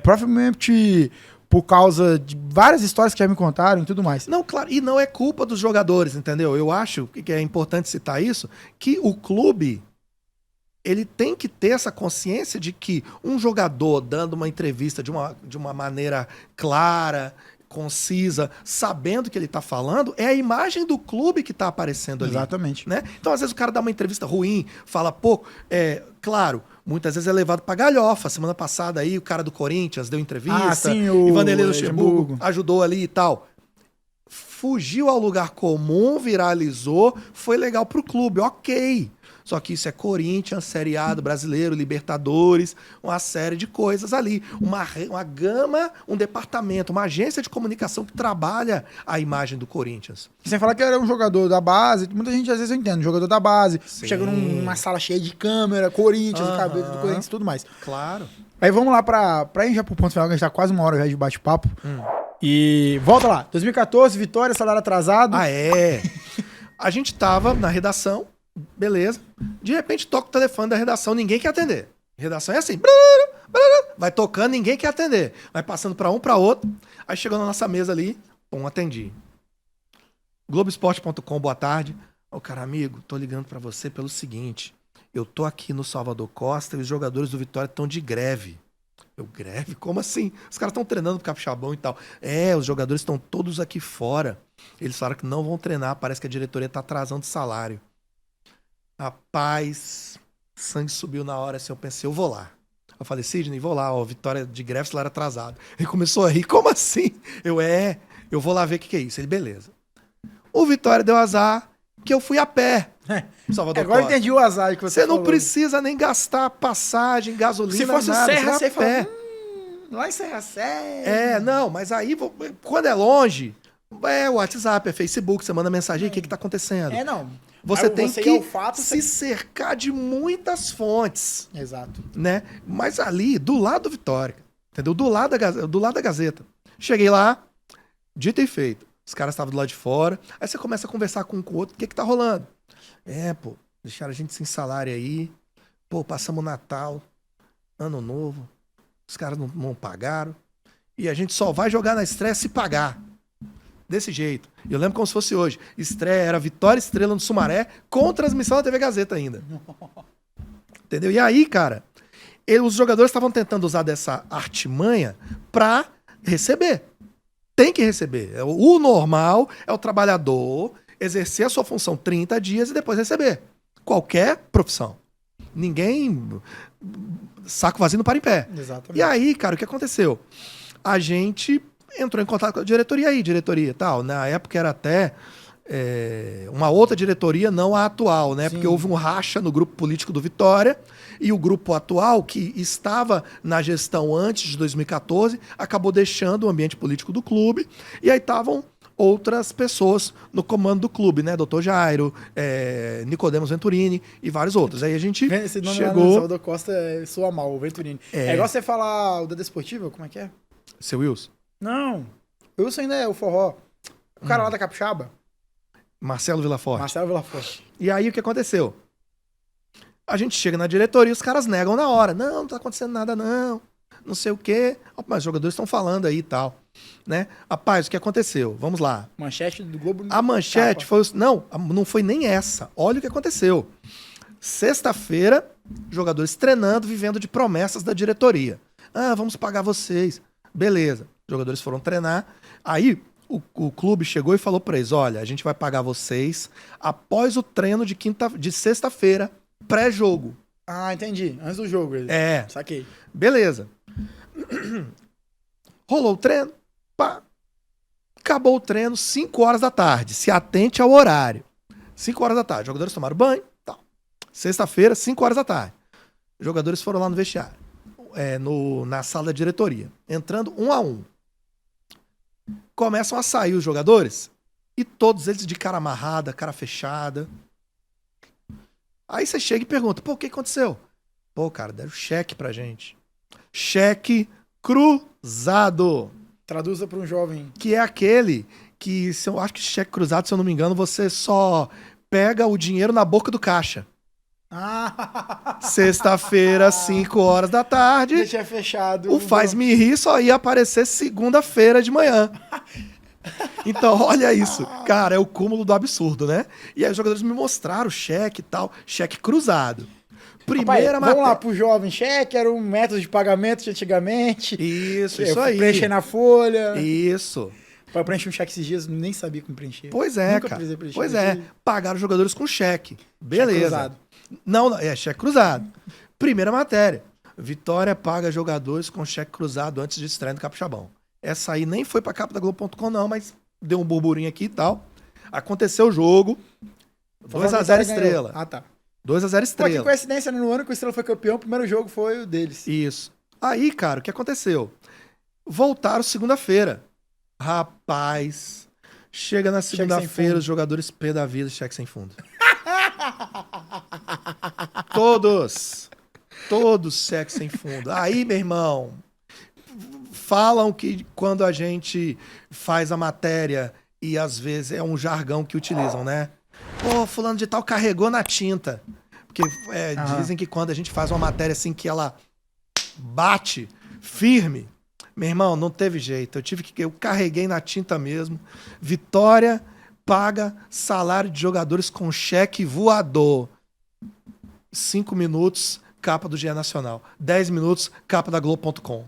Speaker 1: Provavelmente por causa de várias histórias que já me contaram e tudo mais.
Speaker 2: Não, claro, e não é culpa dos jogadores, entendeu? Eu acho que é importante citar isso, que o clube, ele tem que ter essa consciência de que um jogador dando uma entrevista de uma maneira clara, concisa, sabendo o que ele tá falando, é a imagem do clube que tá aparecendo ali.
Speaker 1: Exatamente.
Speaker 2: Né? Então, às vezes, o cara dá uma entrevista ruim, fala pouco. Claro, muitas vezes é levado pra galhofa. Semana passada aí, o cara do Corinthians deu entrevista.
Speaker 1: Sim, o
Speaker 2: e Vanderlei Luxemburgo
Speaker 1: Luxemburgo
Speaker 2: ajudou ali e tal. Fugiu ao lugar comum, viralizou, foi legal pro clube, ok. Só que isso é Corinthians, Série A do Brasileiro, Libertadores, uma série de coisas ali. Uma gama, um departamento, uma agência de comunicação que trabalha a imagem do Corinthians.
Speaker 1: Sem falar que era um jogador da base, muita gente às vezes eu entendo, jogador da base,
Speaker 2: Sim.
Speaker 1: chega numa sala cheia de câmera, Corinthians, o cabelo do Corinthians e tudo mais.
Speaker 2: Claro.
Speaker 1: Aí vamos lá pra ir já pro ponto final, que a gente tá quase uma hora já de bate-papo. E volta lá, 2014, Vitória, salário atrasado.
Speaker 2: Ah, é? A gente tava na redação, beleza. De repente toca o telefone da redação, ninguém quer atender. Redação é assim, vai tocando, ninguém quer atender. Vai passando pra um, pra outro. Aí chegou na nossa mesa ali, atendi. Globoesporte.com, boa tarde. Ô, cara, amigo, tô ligando pra você pelo seguinte. Eu tô aqui no Salvador Costa e os jogadores do Vitória estão de greve. Eu, greve? Como assim? Os caras estão treinando pro Capixabão e tal. Os jogadores estão todos aqui fora. Eles falaram que não vão treinar, parece que a diretoria tá atrasando o salário. Rapaz, sangue subiu na hora, assim, eu pensei, eu vou lá. Eu falei, Sidney, vou lá, Vitória de greve, salário atrasado. Ele começou a rir, como assim? Eu vou lá ver o que é isso. Ele, beleza. O Vitória deu azar que eu fui a pé. Salvador
Speaker 1: Agora eu
Speaker 2: Costa.
Speaker 1: entendi o azar que você
Speaker 2: Você não
Speaker 1: falou.
Speaker 2: precisa nem gastar passagem, gasolina,
Speaker 1: Se fosse
Speaker 2: nada.
Speaker 1: Serra,
Speaker 2: vai
Speaker 1: você
Speaker 2: a pé.
Speaker 1: fala, lá em Serra Séria.
Speaker 2: Não, mas aí, quando é longe, É WhatsApp, é Facebook, você manda mensagem, o que tá acontecendo?
Speaker 1: Não.
Speaker 2: Você
Speaker 1: Aí
Speaker 2: tem
Speaker 1: você
Speaker 2: que
Speaker 1: ir ao fato,
Speaker 2: se cercar de muitas fontes,
Speaker 1: Exato.
Speaker 2: né? Mas ali, do lado do Vitória, entendeu? Do lado da Gazeta. Cheguei lá, dito e feito. Os caras estavam do lado de fora. Aí você começa a conversar com o outro. O que tá rolando? Pô, deixaram a gente sem salário aí. Pô, passamos o Natal, Ano Novo. Os caras não pagaram. E a gente só vai jogar na estreia se pagar. Desse jeito. E eu lembro como se fosse hoje. Estreia era Vitória Estrela no Sumaré, com transmissão da TV Gazeta ainda. Entendeu? E aí, cara, os jogadores estavam tentando usar dessa artimanha pra receber. Tem que receber. O normal é o trabalhador exercer a sua função 30 dias e depois receber. Qualquer profissão. Ninguém... Saco vazio não para em pé.
Speaker 1: Exatamente.
Speaker 2: E aí, cara, o que aconteceu? A gente entrou em contato com a diretoria tal. Na época era até uma outra diretoria, não a atual, né?
Speaker 1: Sim.
Speaker 2: Porque houve um racha no grupo político do Vitória e o grupo atual, que estava na gestão antes de 2014, acabou deixando o ambiente político do clube e aí estavam outras pessoas no comando do clube, né? Dr. Jairo, Nicodemos Venturini e vários outros. Aí a gente
Speaker 1: Esse nome lá no
Speaker 2: chegou...
Speaker 1: Salvador Costa soa mal, o Venturini. É igual você falar o da Desportiva, como é que é?
Speaker 2: Seu Wilson?
Speaker 1: Não. O Wilson ainda é o forró. O cara lá da Capixaba.
Speaker 2: Marcelo Villaforte.
Speaker 1: Marcelo Villaforte.
Speaker 2: E aí o que aconteceu? A gente chega na diretoria e os caras negam na hora. Não tá acontecendo nada não. Não sei o quê. Mas os jogadores estão falando aí e tal. Né? Rapaz, o que aconteceu? Vamos lá.
Speaker 1: Manchete do Globo.
Speaker 2: A manchete foi... Não foi nem essa. Olha o que aconteceu. Sexta-feira, jogadores treinando, vivendo de promessas da diretoria. Vamos pagar vocês. Beleza. Os jogadores foram treinar. Aí o clube chegou e falou pra eles: olha, a gente vai pagar vocês após o treino de sexta-feira, pré-jogo.
Speaker 1: Ah, entendi. Antes do jogo. Saquei.
Speaker 2: Beleza. Rolou o treino. Pá. Acabou o treino, 5 horas da tarde. Se atente ao horário. 5 horas da tarde. Os jogadores tomaram banho. Tal. Sexta-feira, 5 horas da tarde. Os jogadores foram lá no vestiário. Na sala da diretoria. Entrando um a um. Começam a sair os jogadores e todos eles de cara amarrada, cara fechada. Aí você chega e pergunta: pô, o que aconteceu? Pô, cara, deram cheque pra gente. Cheque cruzado.
Speaker 1: Traduza para um jovem.
Speaker 2: Que é aquele que, eu acho que cheque cruzado, se eu não me engano, você só pega o dinheiro na boca do caixa. Sexta-feira, 5 horas da tarde.
Speaker 1: Deixa fechado.
Speaker 2: O Faz-me Rir só ia aparecer segunda-feira de manhã. Então, olha isso. Cara, é o cúmulo do absurdo, né? E aí os jogadores me mostraram o cheque e tal. Cheque cruzado. Primeira
Speaker 1: Vamos lá pro jovem. Cheque era um método de pagamento de antigamente.
Speaker 2: Isso aí.
Speaker 1: Preencher na folha.
Speaker 2: Isso.
Speaker 1: Pra preencher um cheque esses dias, nem sabia como preencher.
Speaker 2: Pois é,
Speaker 1: Nunca
Speaker 2: cara.
Speaker 1: precisei preencher.
Speaker 2: Pois é. Pagaram os jogadores com cheque. Beleza.
Speaker 1: Cheque cruzado.
Speaker 2: Não, é cheque cruzado. Primeira matéria. Vitória paga jogadores com cheque cruzado antes de estreia do Capixabão. Essa aí nem foi pra capa da Globo.com não, mas deu um burburinho aqui e tal. Aconteceu o jogo. 2x0 Estrela.
Speaker 1: Ah, tá.
Speaker 2: 2x0 Estrela.
Speaker 1: Pô, que coincidência, né? No ano que o Estrela foi campeão, o primeiro jogo foi o deles.
Speaker 2: Isso. Aí, cara, o que aconteceu? Voltaram segunda-feira. Rapaz, chega na segunda-feira, os jogadores pé da vida, cheque sem fundo. Todos cheque sem fundo. Aí, meu irmão, falam que quando a gente faz a matéria, e às vezes é um jargão que utilizam, né? Pô, fulano de tal carregou na tinta. Porque dizem que quando a gente faz uma matéria assim que ela bate firme, meu irmão, não teve jeito. Eu carreguei na tinta mesmo. Vitória paga salário de jogadores com cheque voador. 5 minutos, capa do GE Nacional. 10 minutos, capa da Globo.com.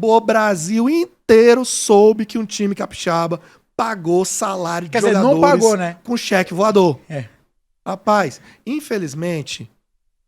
Speaker 2: O Brasil inteiro soube que um time capixaba pagou salário de jogadores
Speaker 1: não pagou, né?
Speaker 2: com cheque voador.
Speaker 1: É.
Speaker 2: Rapaz, infelizmente,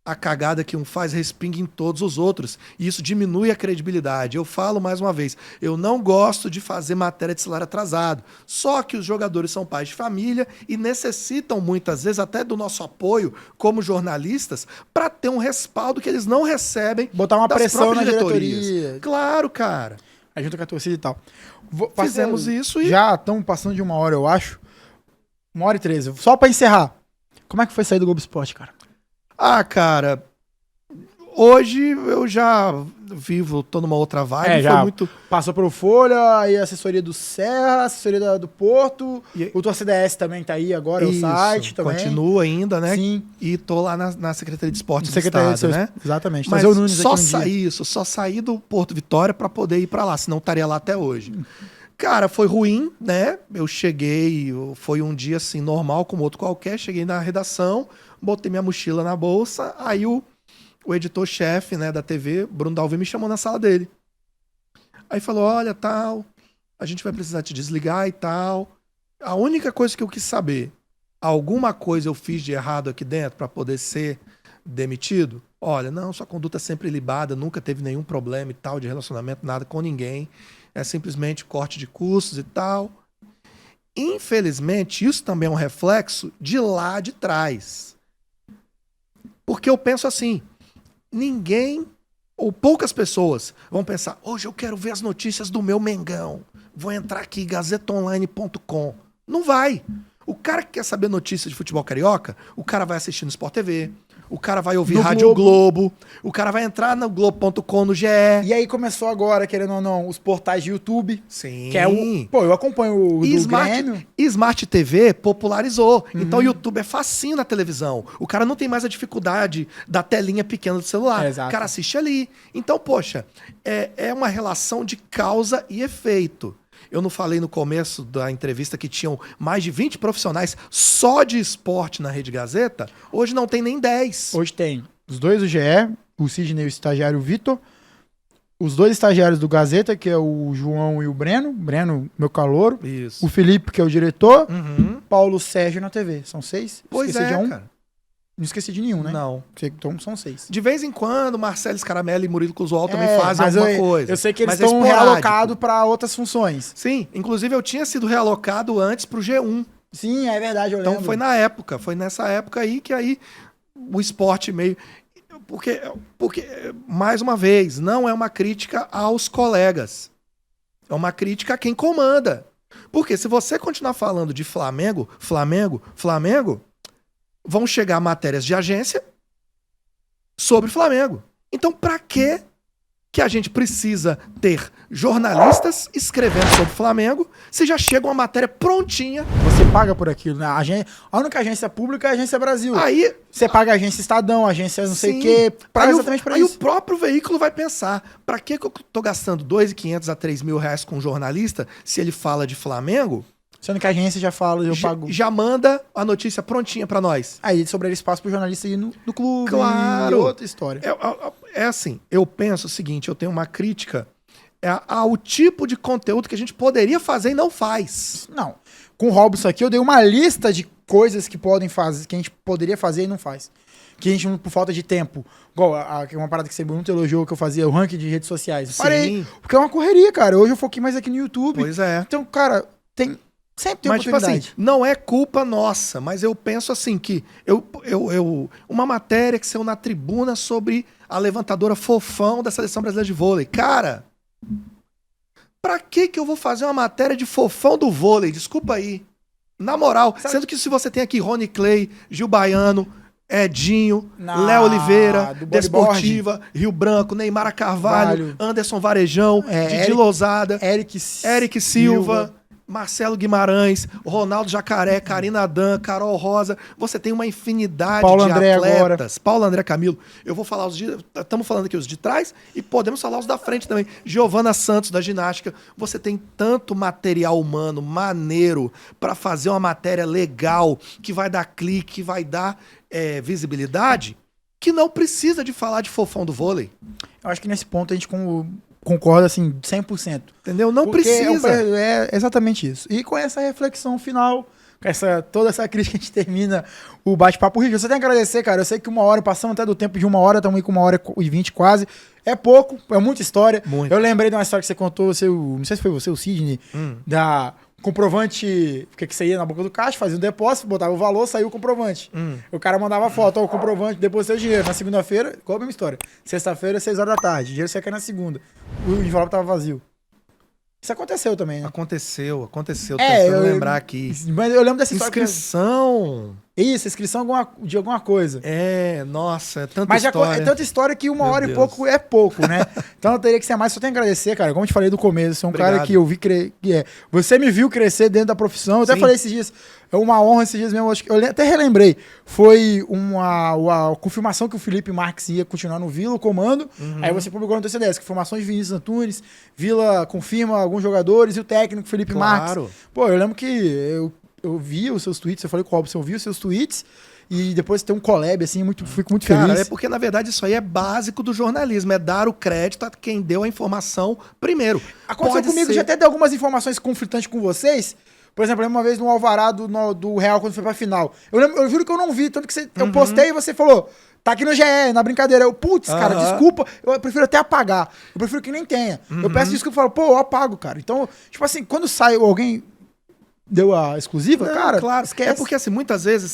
Speaker 2: a cagada que um faz respinga em todos os outros. E isso diminui a credibilidade. Eu falo mais uma vez, eu não gosto de fazer matéria de salário atrasado. Só que os jogadores são pais de família e necessitam muitas vezes até do nosso apoio como jornalistas para ter um respaldo que eles não recebem.
Speaker 1: Botar uma
Speaker 2: das
Speaker 1: pressão
Speaker 2: próprias
Speaker 1: na
Speaker 2: diretorias.
Speaker 1: diretoria.
Speaker 2: Claro, cara.
Speaker 1: Aí junto com a torcida e tal.
Speaker 2: Fizemos isso e...
Speaker 1: Já estamos passando de 1 hora, eu acho. 1h13. Só pra encerrar. Como é que foi sair do Globo Esporte, cara?
Speaker 2: Ah, cara... Hoje eu já tô numa outra vibe.
Speaker 1: Já
Speaker 2: foi muito...
Speaker 1: passou pelo Folha, aí a assessoria do Serra, assessoria do Porto, o TorcidaS também tá aí agora,
Speaker 2: Isso,
Speaker 1: o site também.
Speaker 2: Continua ainda, né?
Speaker 1: Sim.
Speaker 2: E tô lá na Secretaria de Esportes do
Speaker 1: Secretaria
Speaker 2: Estado, né?
Speaker 1: Exatamente.
Speaker 2: Mas
Speaker 1: Trazer o Nunes
Speaker 2: só
Speaker 1: aqui no dia.
Speaker 2: saí isso, só saí do Porto Vitória pra poder ir pra lá, senão estaria lá até hoje. Cara, foi ruim, né? Eu cheguei, foi um dia assim, normal, como outro qualquer. Cheguei na redação, botei minha mochila na bolsa, aí o editor-chefe, né, da TV, Bruno Dalvi, me chamou na sala dele. Aí falou, olha, tal, a gente vai precisar te desligar e tal. A única coisa que eu quis saber, alguma coisa eu fiz de errado aqui dentro pra poder ser demitido? Olha, não, sua conduta é sempre ilibada, nunca teve nenhum problema e tal, de relacionamento, nada com ninguém. É simplesmente corte de custos e tal. Infelizmente, isso também é um reflexo de lá de trás. Porque eu penso assim, ninguém ou poucas pessoas vão pensar, hoje eu quero ver as notícias do meu Mengão. Vou entrar aqui, gazetaonline.com. Não vai. O cara que quer saber notícias de futebol carioca, o cara vai assistir no Sport TV, o cara vai ouvir
Speaker 1: No
Speaker 2: Rádio Globo, o cara vai entrar no Globo.com, no GE.
Speaker 1: E aí começou agora, querendo ou não, os portais de YouTube.
Speaker 2: Sim.
Speaker 1: Que é o... Pô, eu acompanho o do Grêmio.
Speaker 2: Smart TV popularizou. Então o YouTube é facinho na televisão. O cara não tem mais a dificuldade da telinha pequena do celular.
Speaker 1: Exato.
Speaker 2: O cara assiste ali. Então, poxa, é uma relação de causa e efeito. Eu não falei no começo da entrevista que tinham mais de 20 profissionais só de esporte na Rede Gazeta? Hoje não tem nem 10.
Speaker 1: Hoje tem os dois do GE, o Sidney e o estagiário Vitor, os dois estagiários do Gazeta, que é o João e o Breno. Breno, meu calouro.
Speaker 2: Isso.
Speaker 1: O Felipe, que é o diretor.
Speaker 2: Uhum.
Speaker 1: Paulo Sérgio na TV. São 6?
Speaker 2: Pois
Speaker 1: Esqueci de um.
Speaker 2: cara.
Speaker 1: Não esqueci de nenhum, né?
Speaker 2: Não.
Speaker 1: Então são 6.
Speaker 2: De vez em quando, Marcelo Scaramelli e Murilo Closual também fazem
Speaker 1: mas
Speaker 2: alguma coisa.
Speaker 1: Eu sei que eles
Speaker 2: Mas é
Speaker 1: estão
Speaker 2: esporádico.
Speaker 1: realocados para outras funções.
Speaker 2: Sim, inclusive eu tinha sido realocado antes pro G1.
Speaker 1: Sim, é verdade, eu
Speaker 2: Então
Speaker 1: lembro.
Speaker 2: foi nessa época aí que aí o esporte meio... Porque, mais uma vez, não é uma crítica aos colegas. É uma crítica a quem comanda. Porque se você continuar falando de Flamengo, vão chegar matérias de agência sobre Flamengo. Então, pra que a gente precisa ter jornalistas escrevendo sobre Flamengo se já chega uma matéria prontinha?
Speaker 1: Você paga por aquilo, né? A única agência pública é a Agência Brasil.
Speaker 2: Aí,
Speaker 1: Você paga a agência Estadão, a agência não sei o
Speaker 2: sim,
Speaker 1: quê. Paga
Speaker 2: aí
Speaker 1: exatamente pra
Speaker 2: aí
Speaker 1: isso.
Speaker 2: o próprio veículo vai pensar, pra que eu tô gastando R$ 2.500 a R$ 3.000 com um jornalista se ele fala de Flamengo?
Speaker 1: Sendo que a agência já fala, eu pago.
Speaker 2: Já manda a notícia prontinha pra nós.
Speaker 1: Aí sobraria espaço pro jornalista ir no clube.
Speaker 2: Claro.
Speaker 1: E outra história.
Speaker 2: É assim, eu penso o seguinte, eu tenho uma crítica ao tipo de conteúdo que a gente poderia fazer e não faz.
Speaker 1: Não. Com o Robson aqui, eu dei uma lista de coisas que podem fazer, que a gente poderia fazer e não faz. Que a gente, por falta de tempo. Igual uma parada que você muito elogiou que eu fazia, o ranking de redes sociais.
Speaker 2: Sim.
Speaker 1: Parei. Porque é uma correria, cara. Hoje eu foquei mais aqui no YouTube.
Speaker 2: Pois é.
Speaker 1: Então, cara, sempre tem
Speaker 2: Mas, tipo
Speaker 1: oportunidade.
Speaker 2: assim, não é culpa nossa, mas eu penso assim que uma matéria que saiu na Tribuna sobre a levantadora Fofão da Seleção Brasileira de Vôlei. Cara, pra que eu vou fazer uma matéria de Fofão do vôlei? Desculpa aí. Na moral, sendo que se você tem aqui Rony Clay, Gil Baiano, Edinho, Léo Oliveira,
Speaker 1: do
Speaker 2: Desportiva, Rio Branco, Neymar Carvalho, Anderson Varejão, Didi Lousada, Eric Silva, Marcelo Guimarães, Ronaldo Jacaré, Karina Dan, Carol Rosa. Você tem uma infinidade
Speaker 1: Paulo
Speaker 2: de
Speaker 1: André
Speaker 2: atletas.
Speaker 1: agora.
Speaker 2: Paulo André Camilo. Eu vou falar estamos falando aqui os de trás e podemos falar os da frente também. Giovana Santos, da ginástica. Você tem tanto material humano maneiro para fazer uma matéria legal, que vai dar clique, que vai dar visibilidade, que não precisa de falar de Fofão do vôlei.
Speaker 1: Eu acho que nesse ponto a gente concorda, assim, 100%.
Speaker 2: Entendeu? Não
Speaker 1: Porque
Speaker 2: precisa.
Speaker 1: É exatamente isso. E com essa reflexão final, com toda essa crítica, a gente termina o bate-papo. Richard, você tem que agradecer, cara. Eu sei que 1 hora, passamos até do tempo de 1 hora, estamos aí com 1h20 quase. É pouco, é muita história.
Speaker 2: Muito.
Speaker 1: Eu lembrei de uma história que você contou, não sei se foi você, o Sidney, da comprovante, porque você ia na boca do caixa, fazia um depósito, botava o valor, saiu o comprovante. O cara mandava foto, ó, o comprovante, depositou o dinheiro. Na segunda-feira, qual a mesma história? Sexta-feira, 6 horas da tarde, o dinheiro você quer na segunda. O envelope tava vazio. Isso aconteceu também, né?
Speaker 2: Aconteceu.
Speaker 1: É,
Speaker 2: Tentando lembrar aqui.
Speaker 1: Mas eu lembro dessa história.
Speaker 2: Inscrição.
Speaker 1: Isso, inscrição de alguma coisa.
Speaker 2: Nossa, é tanta
Speaker 1: Mas
Speaker 2: história.
Speaker 1: é tanta história que uma
Speaker 2: Meu
Speaker 1: hora
Speaker 2: Deus.
Speaker 1: e pouco é pouco, né? Então eu teria que ser mais. Só tenho que agradecer, cara. Como eu te falei do começo, você é um
Speaker 2: Obrigado.
Speaker 1: cara que eu vi você me viu crescer dentro da profissão. Eu até
Speaker 2: Sim.
Speaker 1: falei esses dias. É uma honra esses dias mesmo. Eu até relembrei. Foi a confirmação que o Felipe Marques ia continuar no Vila, o comando. Aí você publicou no TCDS, confirmações de Vinícius Antunes. Vila confirma alguns jogadores e o técnico Felipe
Speaker 2: Claro.
Speaker 1: Marques. Pô, eu lembro que eu vi os seus tweets. Eu falei com o Robson, eu vi os seus tweets. E depois tem um collab, assim, fico muito
Speaker 2: Cara,
Speaker 1: feliz.
Speaker 2: é porque, na verdade, isso aí é básico do jornalismo. É dar o crédito a quem deu a informação primeiro.
Speaker 1: Aconteceu
Speaker 2: Pode
Speaker 1: comigo,
Speaker 2: ser-
Speaker 1: já até dei algumas informações conflitantes com vocês. Por exemplo, eu lembro uma vez no Alvará do Real, quando foi pra final. Eu juro que eu não vi, tanto que eu postei e você falou, tá aqui no GE, na brincadeira. Putz, cara, desculpa, eu prefiro até apagar. Eu prefiro que nem tenha. Eu peço desculpa e falo, pô, eu apago, cara. Então, tipo assim, quando sai alguém deu a exclusiva,
Speaker 2: Não,
Speaker 1: cara,
Speaker 2: claro.
Speaker 1: esquece.
Speaker 2: É porque, assim, muitas vezes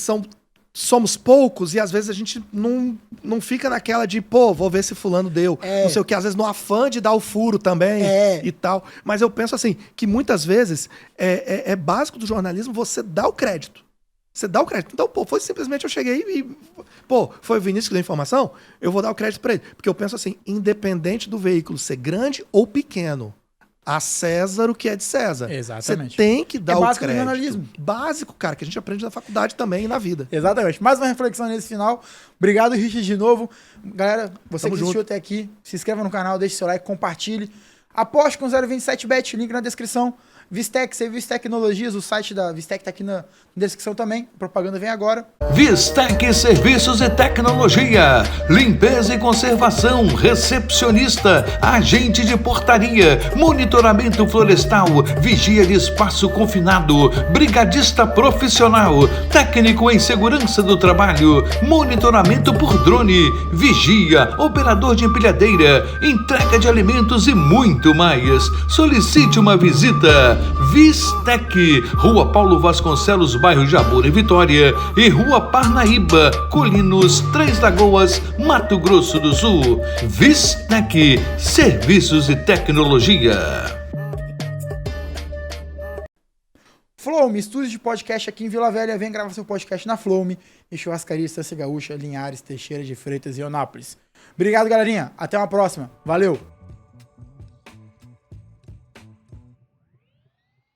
Speaker 2: somos poucos e às vezes a gente não fica naquela de, pô, vou ver se fulano deu.
Speaker 1: É.
Speaker 2: Não sei o que, às vezes no afã de dar o furo também e tal. Mas eu penso assim, que muitas vezes é básico do jornalismo você dar o crédito. Você dá o crédito. Então, pô, foi simplesmente eu cheguei e, pô, foi o Vinícius que deu a informação, eu vou dar o crédito pra ele. Porque eu penso assim, independente do veículo ser grande ou pequeno, a César o que é de César.
Speaker 1: Exatamente.
Speaker 2: Você tem que dar
Speaker 1: É
Speaker 2: o
Speaker 1: básico do
Speaker 2: crédito.
Speaker 1: jornalismo.
Speaker 2: Básico, cara, que a gente aprende na faculdade também e na vida.
Speaker 1: Exatamente. Mais uma reflexão nesse final. Obrigado, Richard, de novo. Galera, você
Speaker 2: Tamo
Speaker 1: que assistiu
Speaker 2: junto.
Speaker 1: até aqui, se inscreva no canal, deixe seu like, compartilhe. Aposte com 027bet, link na descrição. Vistec, Serviços Tecnologias, o site da Vistec tá aqui na descrição também. A propaganda vem agora.
Speaker 3: Vistec Serviços e Tecnologia, limpeza e conservação, recepcionista, agente de portaria, monitoramento florestal, vigia de espaço confinado, brigadista profissional, técnico em segurança do trabalho, monitoramento por drone, vigia, operador de empilhadeira, entrega de alimentos e muito mais. Solicite uma visita. Vistec, Rua Paulo Vasconcelos, bairro Jabura e Vitória, e Rua Parnaíba, Colinos, Três Lagoas, Mato Grosso do Sul. Vistec, Serviços e Tecnologia.
Speaker 1: Flowme, estúdio de podcast aqui em Vila Velha. Vem gravar seu podcast na Flowme e Churrascaria Estância Gaúcha, Linhares, Teixeira de Freitas e Eunápolis. Obrigado, galerinha. Até uma próxima. Valeu!